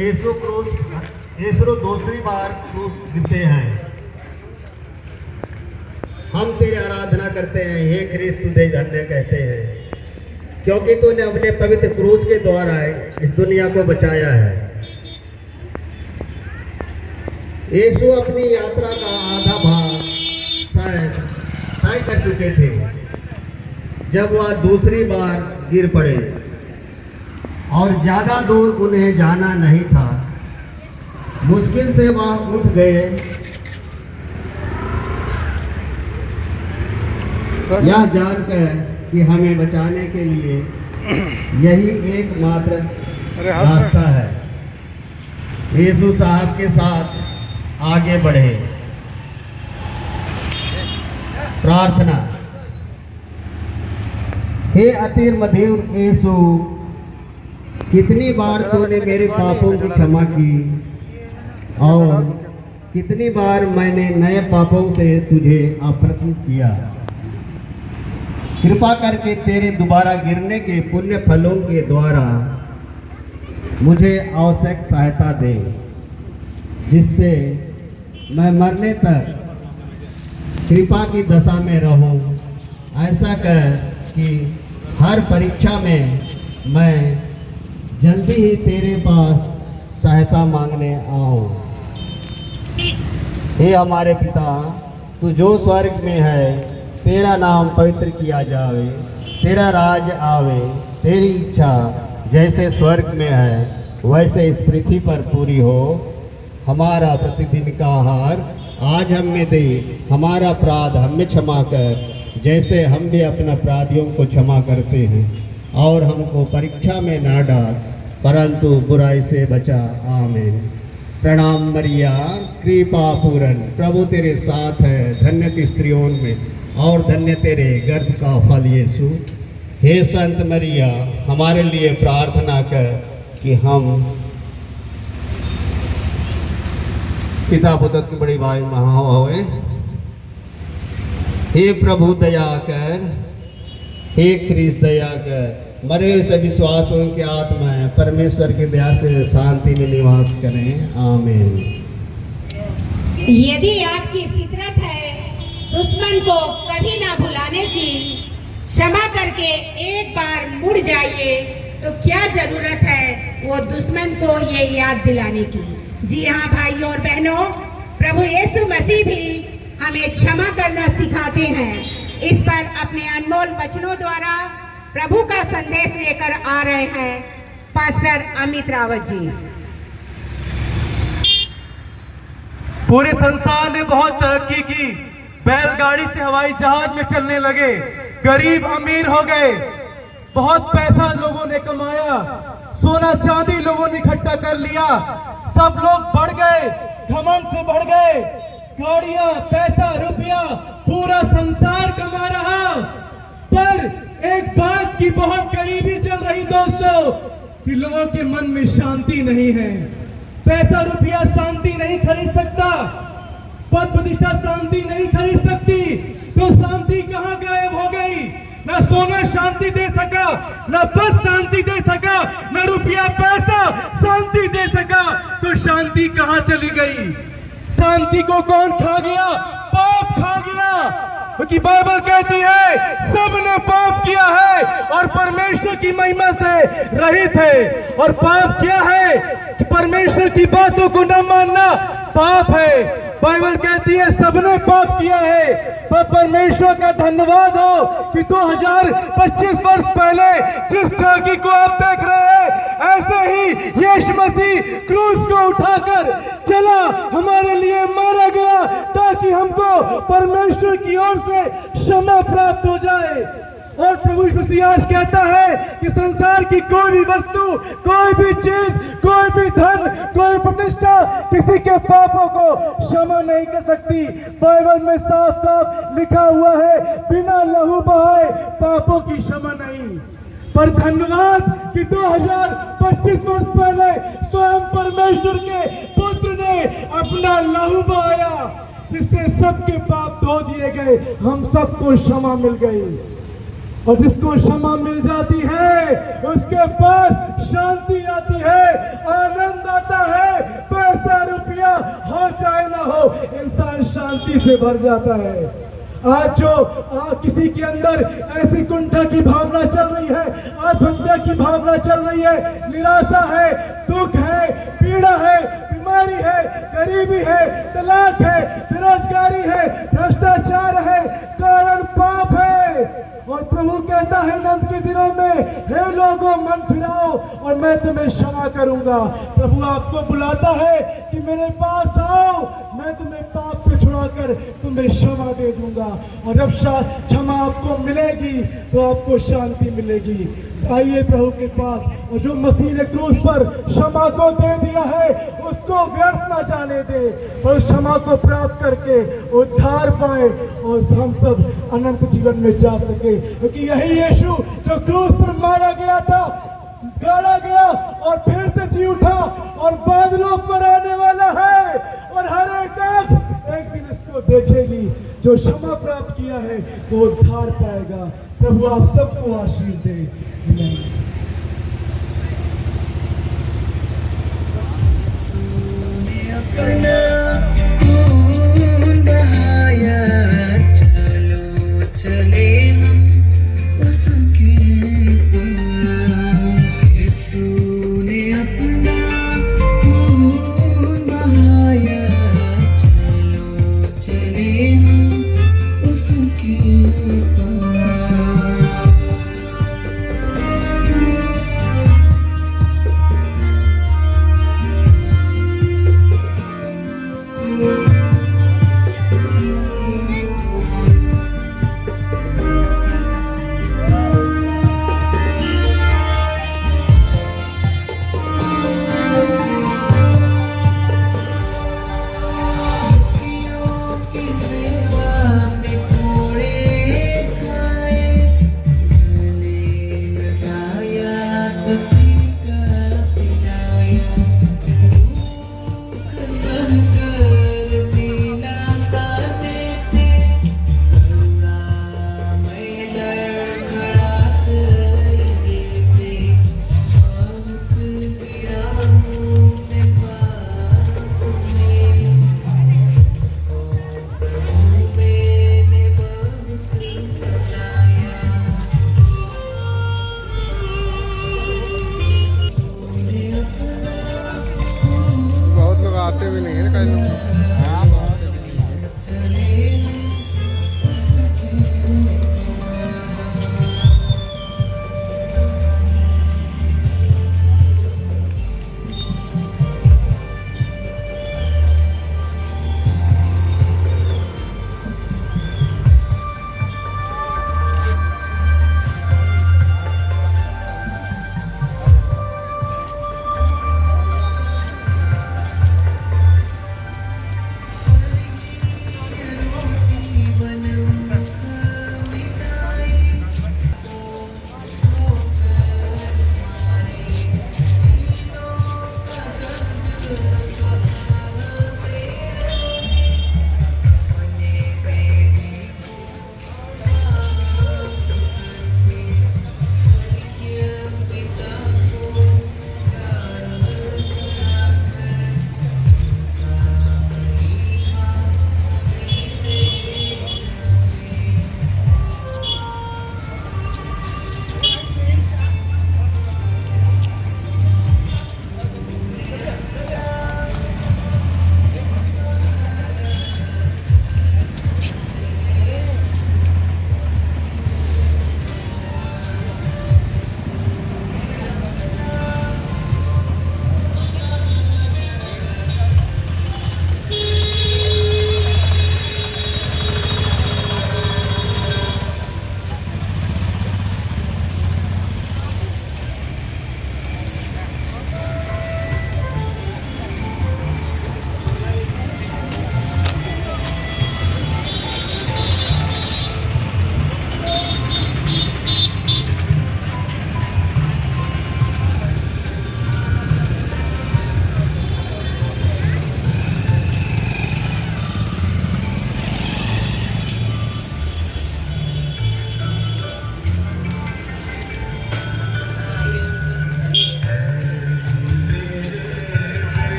यीशु दूसरी बार क्रूस गिरते हैं। हम तेरी आराधना करते हैं, हे ख्रीस्त तुझे धन्य कहते हैं, क्योंकि तूने अपने पवित्र क्रूस के द्वारा इस दुनिया को बचाया है। यीशु अपनी यात्रा का आधा भाग तय कर चुके थे जब वह दूसरी बार गिर पड़े और ज़्यादा दूर उन्हें जाना नहीं था। मुश्किल से वह उठ गए। यह जानकर कि हमें बचाने के लिए यही एकमात्र रास्ता है। यीशु साहस के साथ आगे बढ़े। प्रार्थना। हे अति मधुर यीशु, कितनी बार तूने मेरे पापों की क्षमा की और कितनी बार मैंने नए पापों से तुझे अप्रसन्न किया। कृपा करके तेरे दोबारा गिरने के पुण्य फलों के द्वारा मुझे आवश्यक सहायता दे, जिससे मैं मरने तक कृपा की दशा में रहूं। ऐसा कर कि हर परीक्षा में मैं जल्दी ही तेरे पास सहायता मांगने आऊं। हे हमारे पिता, तू जो स्वर्ग में है, तेरा नाम पवित्र किया जावे, तेरा राज आवे, तेरी इच्छा जैसे स्वर्ग में है वैसे इस पृथ्वी पर पूरी हो। हमारा प्रतिदिन का आहार आज हमें दे, हमारा अपराध हमें क्षमा कर जैसे हम भी अपने अपराधियों को क्षमा करते हैं, और हमको परीक्षा में ना डाल परंतु बुराई से बचा। आमीन। प्रणाम मरिया, कृपा पूर्ण, प्रभु तेरे साथ है, धन्य की स्त्रियों में और धन्य तेरे गर्भ का फल यीशु। हे संत मरिया, हमारे लिए प्रार्थना कर कि हम पिता पुत्र की बड़ी भाई महा होए। हे प्रभु दया कर, हे ख्रीस्त दया कर। मरे हुए सभी विश्वासों की आत्माएं परमेश्वर की दया से शांति में निवास करें। आमीन। यदि आपकी फितरत है दुश्मन को कभी ना भुलाने की, क्षमा करके एक बार मुड़ जाइए, तो क्या जरूरत है वो दुश्मन को ये याद दिलाने की। जी हाँ भाइयों और बहनों, प्रभु यीशु मसीह भी हमें क्षमा करना सिखाते हैं। इस पर अपने अनमोल वचनों द्वारा प्रभु का संदेश लेकर आ रहे हैं पास्टर अमित रावत जी। पूरे संसार ने बहुत तरक्की की, बैलगाड़ी से हवाई जहाज में चलने लगे, गरीब अमीर हो गए, बहुत पैसा लोगों ने कमाया, सोना चांदी लोगों ने इकट्ठा कर लिया, सब लोग बढ़ गए, घमंड से बढ़ गए, गाड़ियां, पैसा, रुपया, पूरा संसार कमा रहा। पर एक बात की बहुत गरीबी चल रही दोस्तों, कि लोगों के मन में शांति नहीं है। पैसा रुपया शांति नहीं खरीद सकता, पद प्रतिष्ठा शांति नहीं खरीद सकती, तो शांति कहां गायब हो गई। ना सोना शांति दे सका, ना पद शांति दे सका, ना रुपया पैसा शांति दे सका, तो शांति कहां चली गई। शांति को कौन खा गया? पाप खा गया। क्योंकि बाइबल कहती है सबने पाप किया है और परमेश्वर की महिमा से रहित है। और पाप क्या है? कि परमेश्वर की बातों को न मानना पाप है। बाइबल कहती है सबने पाप किया है, पर परमेश्वर का धन्यवाद हो कि 2025 वर्ष पहले जिस ठगी को आप देख रहे हैं, ऐसे ही यीशु मसीह क्रूस को उठाकर चला, हमारे लिए मारा गया, ताकि हमको परमेश्वर की ओर से क्षमा प्राप्त हो जाए। और प्रभु मसीह आज कहता है कि संसार की कोई भी वस्तु, कोई भी चीज, कोई भी धन, कोई प्रतिष्ठा किसी के पापों को क्षमा नहीं कर सकती। बाइबल में साफ साफ लिखा हुआ है, बिना लहू बहाए पापों की क्षमा नहीं। पर धन्यवाद कि 2025 वर्ष पहले स्वयं परमेश्वर के पुत्र ने अपना लहू बहाया, जिससे सबके पाप धो दिए गए, हम सबको क्षमा मिल गई। और जिसको क्षमा मिल जाती है उसके पास शांति आती है, आनंद आता है। पैसा रुपया हो चाहे ना हो, इंसान शांति से भर जाता है। आज जो किसी के अंदर ऐसी कुंठा की भावना चल रही है, आत्महत्या की भावना चल रही है, निराशा है, दुख है, पीड़ा है, बीमारी है, गरीबी है, तलाक है, बेरोजगारी है, भ्रष्टाचार है, कारण पाप है। और प्रभु कहता है नंद के दिनों में, हे लोगों मन फिराओ और मैं तुम्हें क्षमा करूंगा। प्रभु आपको बुलाता है कि मेरे पास आओ, मैं तुम्हें पाप से छुड़ाकर तुम्हें क्षमा दे दूंगा। और जब क्षमा आपको मिलेगी तो आपको शांति मिलेगी। आइए प्रभु के पास, और जो मसीह ने क्रूस पर क्षमा को दे दिया है उसको व्यर्थ ना जाने दे, और उस क्षमा को प्राप्त करके उद्धार पाए और हम सब अनंत जीवन में जा सके। क्योंकि यही यीशु जो क्रूस पर मारा गया था, गाड़ा गया और फिर से जी उठा और बादलों पर आने वाला है, और हर एक आंख एक दिन इसको देखेगी। जो क्षमा प्राप्त किया है वो उद्धार पाएगा। प्रभु आप सबको आशीष दे। अपना खून बहाया, चलो चले हम उसके पास। यीशु ने अपना खून बहाया, चलो चले हम उसके पास।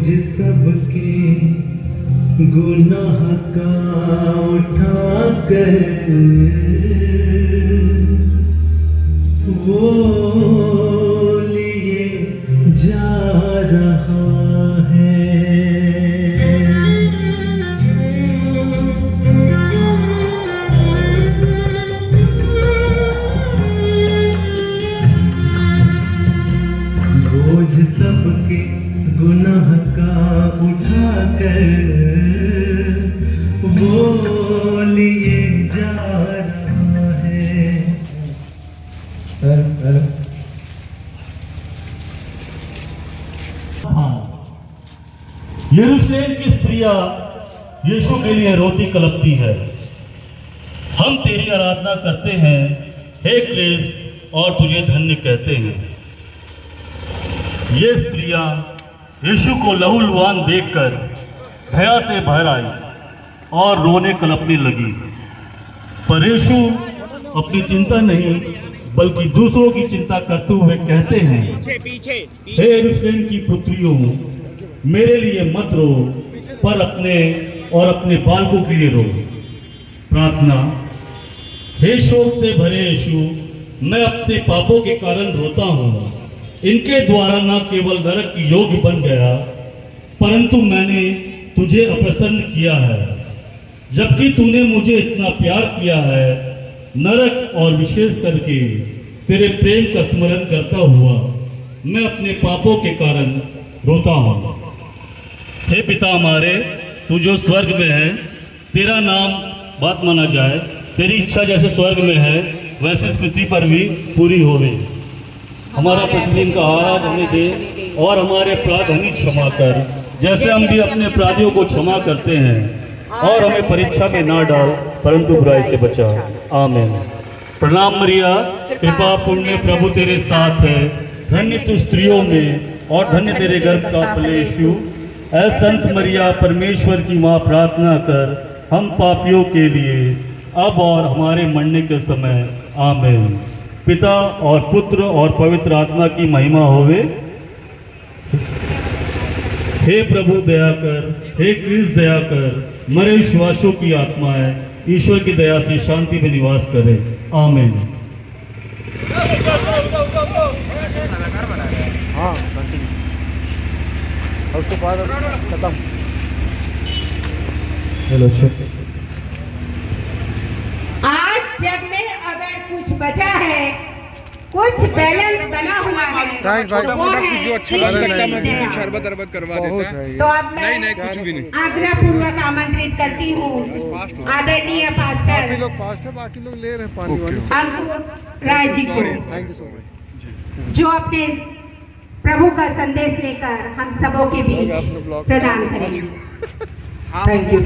बोझ सबके गुनाह का उठा कर वो लिए जा रहा है। बोझ सबके गुनाह का उठा कर वो लिए जा रहा है। यरूशलेम की स्त्रियां यीशु के लिए रोती कलपती है। हम तेरी आराधना करते हैं हे क्रिस्त और तुझे धन्य कहते हैं। ये स्त्रियां यीशु को लहूलुहान देखकर भया से भर आई और रोने कलपने लगी, पर यीशु अपनी चिंता नहीं बल्कि दूसरों की चिंता करते हुए कहते हैं, हे यरूशलेम की पुत्रियों, मेरे लिए मत रो, पर अपने और अपने बालकों के लिए रो। प्रार्थना। हे शोक से भरे यीशु, मैं अपने पापों के कारण रोता हूँ। इनके द्वारा न केवल नरक की योग्य बन गया, परंतु मैंने तुझे अप्रसन्न किया है। जबकि तूने मुझे इतना प्यार किया है, नरक और विशेष करके तेरे प्रेम का स्मरण करता हुआ मैं अपने पापों के कारण रोता हूँ। हे पिता हमारे, तू जो स्वर्ग में है, तेरा नाम बात माना जाए, तेरी इच्छा जैसे स्वर्ग में है वैसे इस पृथ्वी पर भी पूरी होवे। हमारा प्रतिदिन का आहार हमें दे और हमारे अपराध हमें क्षमा कर, जैसे हम भी अपने अपराधियों को क्षमा करते हैं, और हमें परीक्षा में ना डाल परंतु बुराई से बचा। आमीन। प्रणाम मरिया, कृपा पूर्ण प्रभु तेरे साथ है, धन्य तू स्त्रियों में और धन्य तेरे गर्भ का फल यीशु। ऐ संत मरिया, परमेश्वर की माँ, प्रार्थना कर हम पापियों के लिए अब और हमारे मरने के समय। आमीन। पिता और पुत्र और पवित्र आत्मा की महिमा होवे। हे प्रभु दया कर, हे क्रिस्त दया कर, मरे विश्वासों की आत्माएं ईश्वर की दया से शांति में निवास करे। आमीन। हाँ, उसके बाद खत्म। हेलो। आज जग में अगर कुछ बचा है, कुछ बैलेंस बना हुआ है, तो वो है जो अच्छा लग सकता है मैं बिल्कुल शरबत अरबत करवा देता है। तो अब मैं नहीं कुछ भी नहीं। आग्रह पूर्वक आमंत्रित करती हूँ आदरणीय पास्टर लोग फास्ट है, बाकी लोग ले रहे हैं पानी वानी। अंकुर राय जी को, थैंक यू सो मच, जो अपने प्रभु का संदेश लेकर हम सबों के बीच प्रदान करेंगे। Thank you.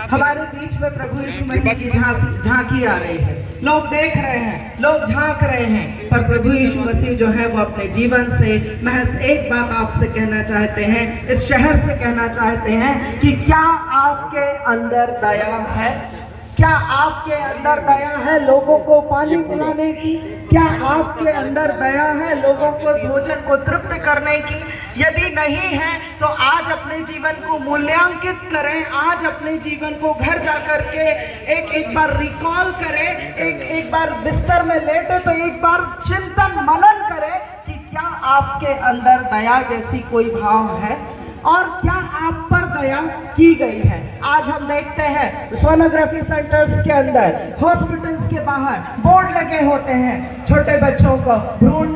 हमारे बीच में प्रभु यीशु मसीह की झांकी आ रही है। लोग देख रहे हैं, लोग झांक रहे हैं, पर प्रभु यीशु मसीह जो है वो अपने जीवन से महज एक बात आपसे कहना चाहते हैं, इस शहर से कहना चाहते हैं कि क्या आपके अंदर दया है? क्या आपके अंदर दया है लोगों को पानी पिलाने की? क्या आपके अंदर दया है लोगों को भोजन को तृप्त करने की? यदि नहीं है तो आज अपने जीवन को मूल्यांकित करें, आज अपने जीवन को घर जाकर के एक बार रिकॉल करें, एक बार बिस्तर में लेटे तो एक बार चिंतन मनन करें कि क्या आपके अंदर दया जैसी कोई भाव है और क्या आप पर दया की गई है। आज हम देखते हैं सोनोग्राफी सेंटर्स के अंदर, हॉस्पिटल्स के बाहर बोर्ड लगे होते हैं, छोटे बच्चों को भ्रूण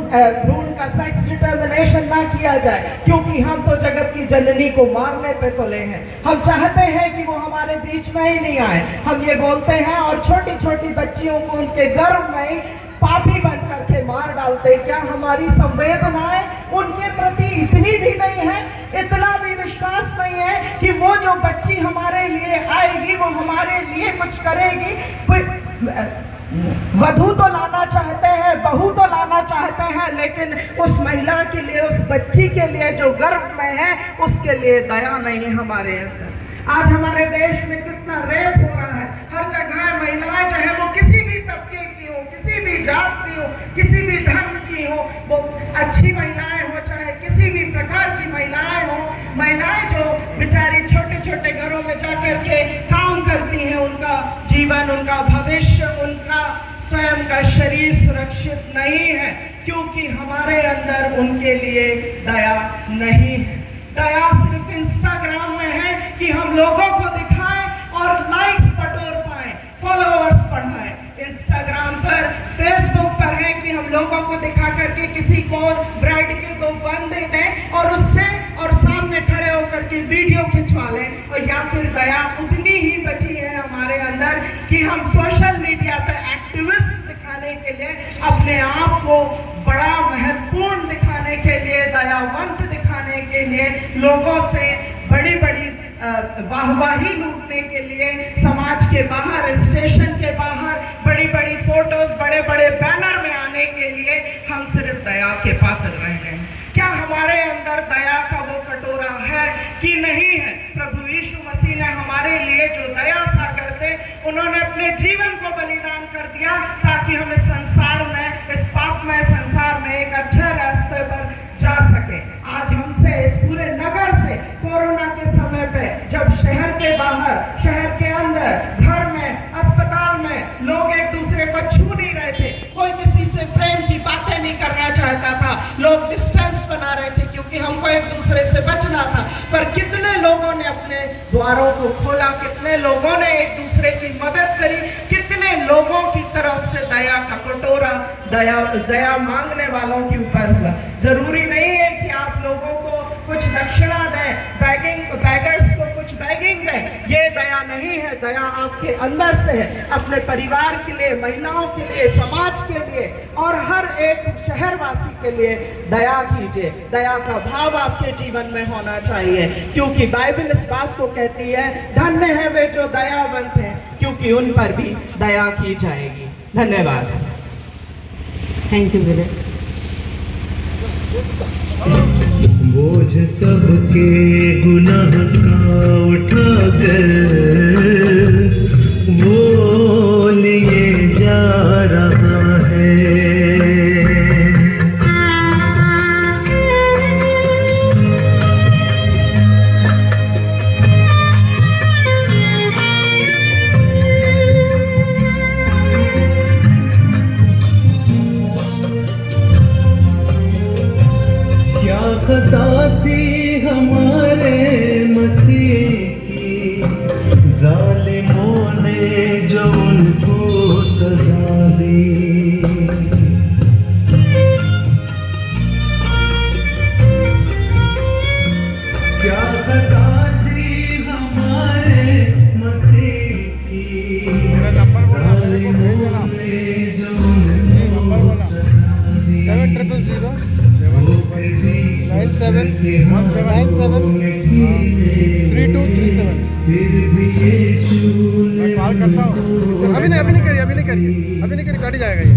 का सेक्स डिटर्मिनेशन ना किया जाए, क्योंकि हम तो जगत की जननी को मारने पे तुले हैं। हम चाहते हैं कि वो हमारे बीच में ही नहीं आए। हम ये बोलते हैं और छोटी छोटी बच्चियों को उनके गर्भ में पापी बन करके मार डालते। क्या हमारी संवेदनाएं उनके प्रति इतनी भी नहीं है, इतना भी विश्वास नहीं है कि वो जो बच्ची हमारे लिए आएगी वो हमारे लिए कुछ करेगी? वधू तो लाना चाहते हैं, बहू तो लाना चाहते हैं, लेकिन उस महिला के लिए, उस बच्ची के लिए जो गर्भ में है, उसके लिए दया नहीं है हमारे अंदर। आज हमारे देश में कितना रेप हो रहा है, हर जगह महिलाएं चाहे वो किसी भी तबके की हो, किसी भी जात की हो, किसी भी धर्म की हो, वो अच्छी महिलाएं हो चाहे किसी भी प्रकार की महिलाएं हो, महिलाएं जो बेचारी छोटे छोटे घरों में जाकर के काम करती हैं, उनका जीवन, उनका भविष्य, उनका स्वयं का शरीर सुरक्षित नहीं है, क्योंकि हमारे अंदर उनके लिए दया नहीं है। दया सिर्फ इंस्टाग्राम में है कि हम लोगों को दिखाएं और लाइक्स बटोर पाएं, फॉलोअर्स बढ़ाएं। इंस्टाग्राम पर, फेसबुक पर है कि हम लोगों को दिखा करके किसी को ब्राइड के 2 बन दे दें और उससे और सामने खड़े होकर के वीडियो खिंचवा लें, और या फिर दया उतनी ही बची है हमारे अंदर कि हम सोशल मीडिया पे एक्टिविस्ट दिखाने के लिए, अपने आप को बड़ा महत्वपूर्ण दिखाने के लिए, दयावंत दिखाने के लिए, लोगों से बड़ी बड़ी वाहवाही लूटने के लिए, समाज के बाहर, स्टेशन के बाहर बड़ी बड़ी फोटोज, बड़े बड़े बैनर में आने के लिए हम सिर्फ दया के पात्र रह गए। क्या हमारे अंदर दया का वो कटोरा है कि नहीं है? प्रभु यीशु मसीह ने हमारे लिए जो दया सागर थे, उन्होंने अपने जीवन को बलिदान कर दिया ताकि हम इस संसार में, इस पापमय संसार में एक अच्छे रास्ते पर जा सके। आज हमसे, इस पूरे नगर से, कोरोना के समय पे जब शहर के बाहर, शहर के अंदर, घर में, अस्पताल में लोग एक दूसरे को छू नहीं रहे थे, कोई किसी से प्रेम की बातें नहीं करना चाहता था, लोग डिस्टेंस बना रहे थे क्योंकि हमको एक दूसरे से बचना था, पर कितने लोगों ने अपने द्वारों को खोला, कितने लोगों ने एक दूसरे की मदद करी, कितने लोगों की तरफ से दया का कटोरा, दया मांगने वालों के ऊपर हुआ। जरूरी नहीं है कि आप लोगों को कुछ दक्षिणा दें, बैगर्स को कुछ बैगिंग दें, ये दया नहीं है। दया आपके अंदर से है, अपने परिवार के लिए, महिलाओं के लिए, समाज के लिए और हर एक शहरवासी के लिए दया कीजिए। दया का भाव आपके जीवन में होना चाहिए, क्योंकि बाइबल इस बात को कहती है, धन्य है वे जो दयावंत हैं, क्योंकि उन पर भी दया की जाएगी। धन्यवाद। Thank you brother. बोझ सबके गुनाह का उठाकर वो लिए जा रहा है। क्या खता थी हमारे मसीह की, जालिमों ने जो उनको सजा दी। क्या खता थी हमारे मसीह की, जालिमों ने जो उनको सजा दी। 97973237 मैं कॉल करता हूँ। अभी नहीं करिए कट जाएगा ये,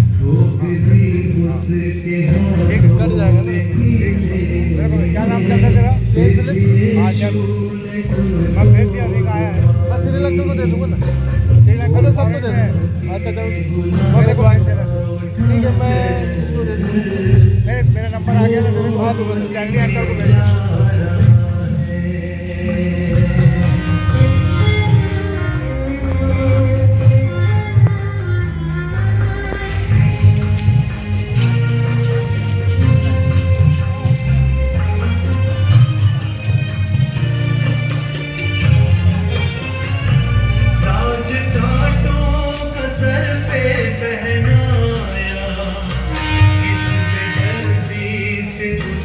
एक कट जाएगा ना। क्या नाम क्या था तेरा? हाँ जब मैं भेज दिया, अभी आया है, बस श्रीलंका को दे दूँगा ना, श्रीलंका तो सबको दे दूँगा। अच्छा चलो मेरे को आए तेरा, ठीक है, मैं इसको दे दूँगा। मेरा नंबर आ गया ना तेरे को, हाँ तो कैंडी अंकल को भेजना।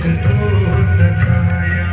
उसको सताया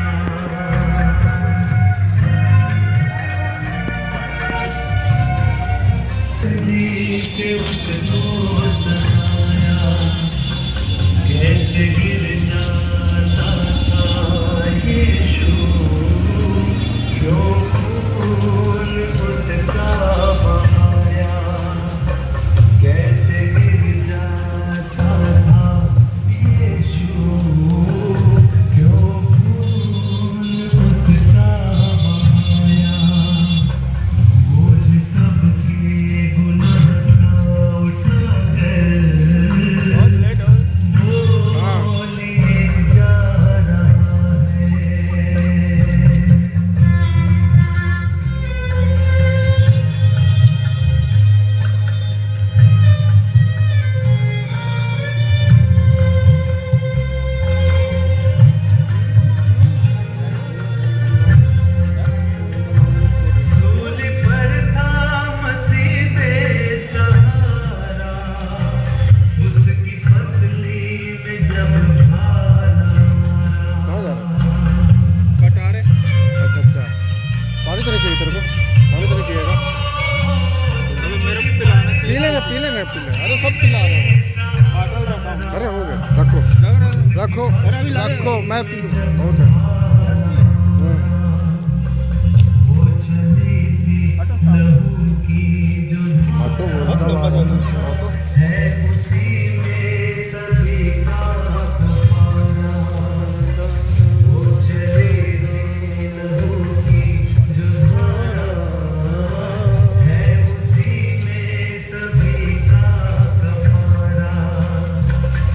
इसको मैं पी लूँ, बहुत है।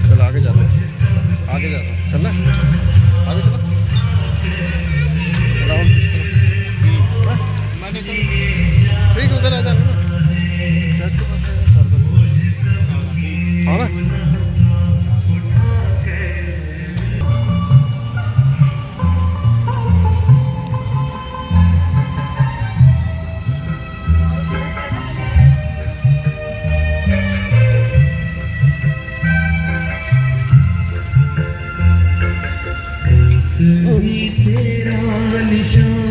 चल आगे जा रहा हूँ, आगे जा रहा हूँ, चलना आगे चलो। राउंड किस तरफ? मैंने ठीक है, उधर आ जाना ना, चर्च के पास है, हाँ ना। तेरा निशान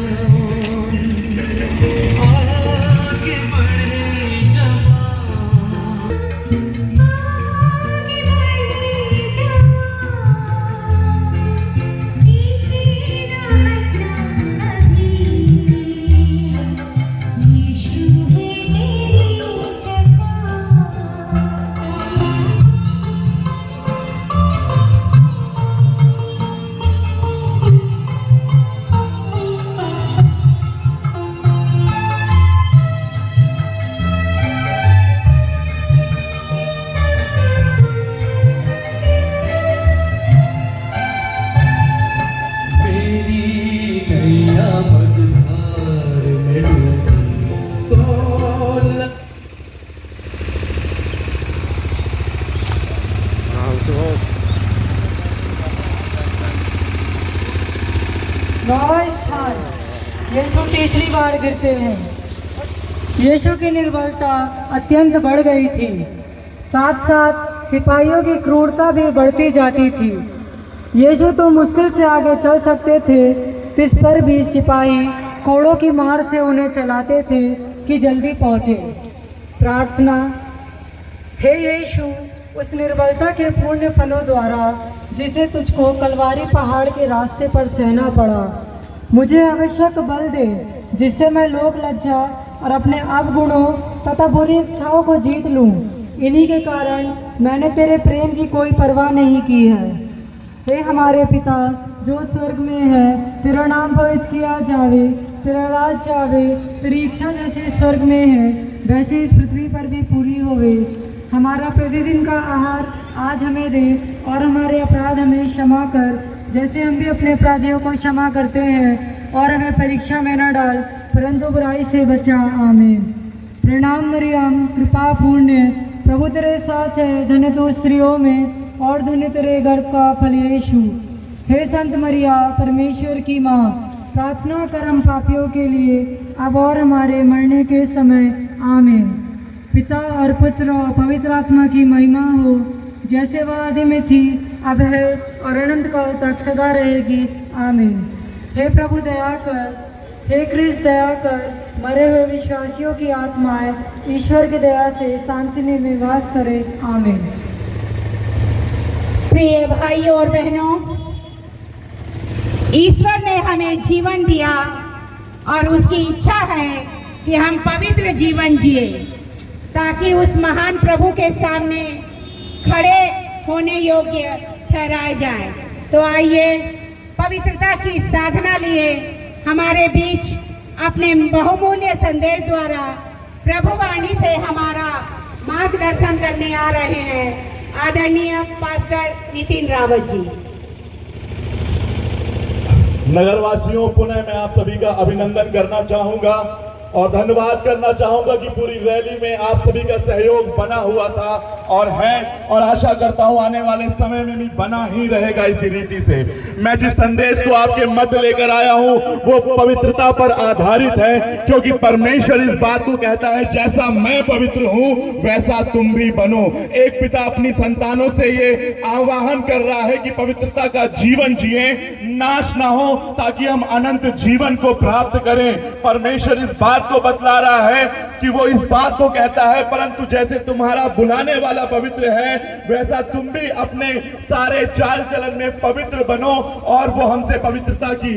आगे बढ़े नौवां स्थान यीशु तीसरी बार गिरते हैं। यीशु की निर्बलता अत्यंत बढ़ गई थी, साथ साथ सिपाहियों की क्रूरता भी बढ़ती जाती थी। यीशु तो मुश्किल से आगे चल सकते थे, इस पर भी सिपाही कोड़ों की मार से उन्हें चलाते थे कि जल्दी पहुँचे। प्रार्थना। हे यीशु, उस निर्बलता के पूर्ण फलों द्वारा जिसे तुझको कलवारी पहाड़ के रास्ते पर सहना पड़ा, मुझे आवश्यक बल दे जिससे मैं लोक लज्जा और अपने अवगुणों तथा बुरी इच्छाओं को जीत लूं। इन्हीं के कारण मैंने तेरे प्रेम की कोई परवाह नहीं की है। हे हमारे पिता जो स्वर्ग में है, तेरा नाम पवित्र किया जावे, तेरा राज आवे, तेरी इच्छा जैसे स्वर्ग में है वैसे इस पृथ्वी पर भी पूरी होवे। हमारा प्रतिदिन का आहार आज हमें दे और हमारे अपराध हमें क्षमा कर जैसे हम भी अपने अपराधियों को क्षमा करते हैं, और हमें परीक्षा में न डाल परंतु बुराई से बचा। आमीन। प्रणाम मरियम, कृपा पूर्ण, प्रभु तेरे साथ है, धन्य तू स्त्रियों में और धन्य तेरे गर्भ का फल यीशु। हे संत मरिया, परमेश्वर की माँ, प्रार्थना कर हम पापियों के लिए अब और हमारे मरने के समय। आमीन। पिता और पुत्र और पवित्र आत्मा की महिमा हो, जैसे वह आदि में थी, अब है और अनंत काल तक सदा रहेगी। आमीन। हे प्रभु दया कर, हे क्रिस्त दया कर, मरे हुए विश्वासियों की आत्माएं ईश्वर की दया से शांति में निवास करे। आमीन। प्रिय भाइयों और बहनों, ईश्वर ने हमें जीवन दिया और उसकी इच्छा है कि हम पवित्र जीवन जिए ताकि उस महान प्रभु के सामने खड़े होने योग्य ठहराए जाएं। तो आइए पवित्रता की साधना लिए हमारे बीच अपने बहुमूल्य संदेश द्वारा प्रभु वाणी से हमारा मार्गदर्शन करने आ रहे हैं आदरणीय पास्टर नितिन रावत जी। नगरवासियों, पुनः मैं आप सभी का अभिनंदन करना चाहूँगा और धन्यवाद करना चाहूँगा कि पूरी रैली में आप सभी का सहयोग बना हुआ था और है, और आशा करता हूँ आने वाले समय में भी बना ही रहेगा इसी रीति से। मैं जिस संदेश को आपके मध्य लेकर आया हूँ वो पवित्रता पर आधारित है, क्योंकि परमेश्वर इस बात को कहता है जैसा मैं पवित्र हूँ वैसा तुम भी बनो। एक पिता अपनी संतानों से ये आह्वान कर रहा है कि पवित्रता का जीवन जिए, नाश ना हो, ताकि हम अनंत जीवन को प्राप्त करें। परमेश्वर इस बात बात को बतला रहा है कि वो इस बात को कहता है, परंतु जैसे तुम्हारा बुलाने वाला पवित्र है वैसा तुम भी अपने सारे चाल चलन में पवित्र बनो। और वो हमसे पवित्रता की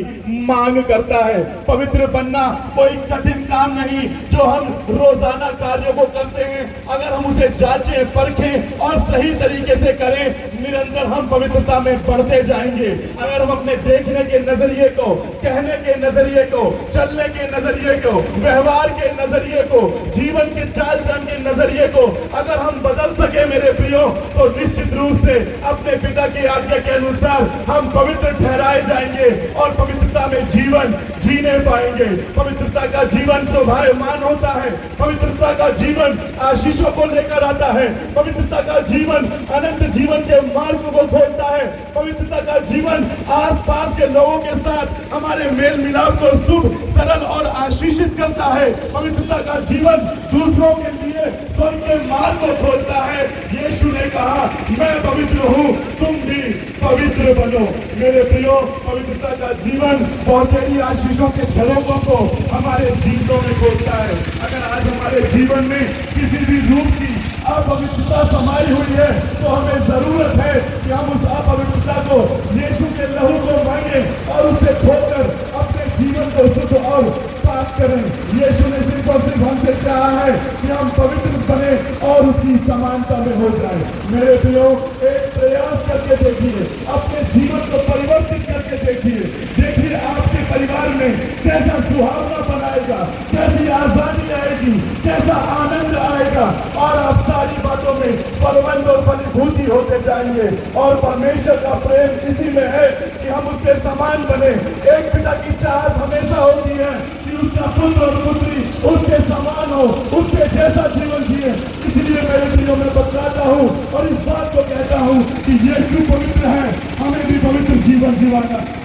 मांग करता है। पवित्र बनना कोई कठिन काम नहीं जो हम रोजाना कार्यों को करते हैं। अगर हम उसे जांचें, परखें और सही तरीके से करें, निरंतर हम पवित्रता में बढ़ते जाएंगे। अगर हम अपने देखने के नजरिए को, कहने के नजरिए को, चलने के नजरिए को, व्यवहार के नजरिए को, जीवन के चाल चलन के नजरिए को अगर हम बदल सके मेरे प्रियो, तो निश्चित रूप से अपने पिता की आज्ञा के अनुसार हम पवित्र ठहराए जाएंगे और पवित्रता में जीवन जीने पाएंगे। पवित्रता का जीवन शोभायमान होता है। पवित्रता का जीवन आशीषों को लेकर आता है। पवित्रता का जीवन अनंत जीवन के मार्ग को खोलता है। पवित्रता का जीवन आसपास के लोगों के साथ हमारे मेल मिलाप को शुभ, सरल और आशीषित करता है। पवित्रता का जीवन दूसरों के लिए स्वर्ग के मार्ग को खोलता है। यीशु ने कहा, मैं पवित्र हूँ, तुम भी पवित्र बनो। मेरे प्रियो, पवित्रता का जीवन बहुत ही आशीषों के झरोखों को हमारे जीवनों में खोलता है। अगर आज हमारे जीवन में किसी भी रूप की अपवित्रता समाई हुई है तो हमें जरूरत है कि हम उस अपवित्रता को यीशु के लहू को मांगे और उसे खोकर अपने जीवन को शुद्ध और पाक करें। यीशु ने सिर्फ और सिर्फ हमसे कहा है कि हम पवित्र बने और उसकी समानता में हो जाए। मेरे प्रियो, एक प्रयास करके देखिए, अपने जीवन को परिवर्तित करके देखिए। देखिए आपके परिवार में कैसा सुहावना बनाएगा, कैसी आजादी आएगी, कैसा आनंद आएगा और आप सारी बातों में परवंद और फलीभूति होते जाएंगे। और परमेश्वर का प्रेम इसी में है कि हम उसके समान बने। एक पिता की चाहत हमेशा होती है कि उसका पुत्र और पुत्री उसके समान हो, उसके जैसा जीवन जिए। इसलिए मेरे दिलों में बतलाता हूँ और इस बात को कहता हूँ कि यीशु पवित्र है, हमें भी पवित्र जीवन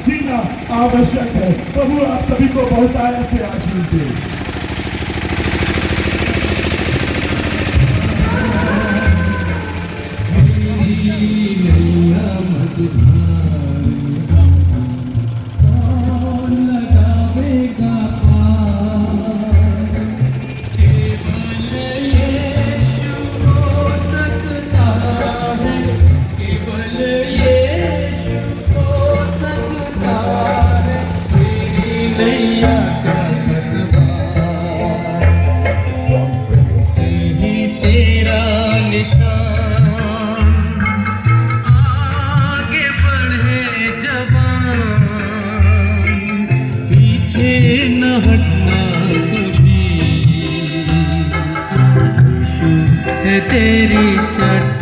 जीना आवश्यक है। प्रभु आप सभी को बहुतायत से आशीष दे। आगे बढ़े जवान, पीछे न हटना कभी। यीशु है तेरी चट्टान।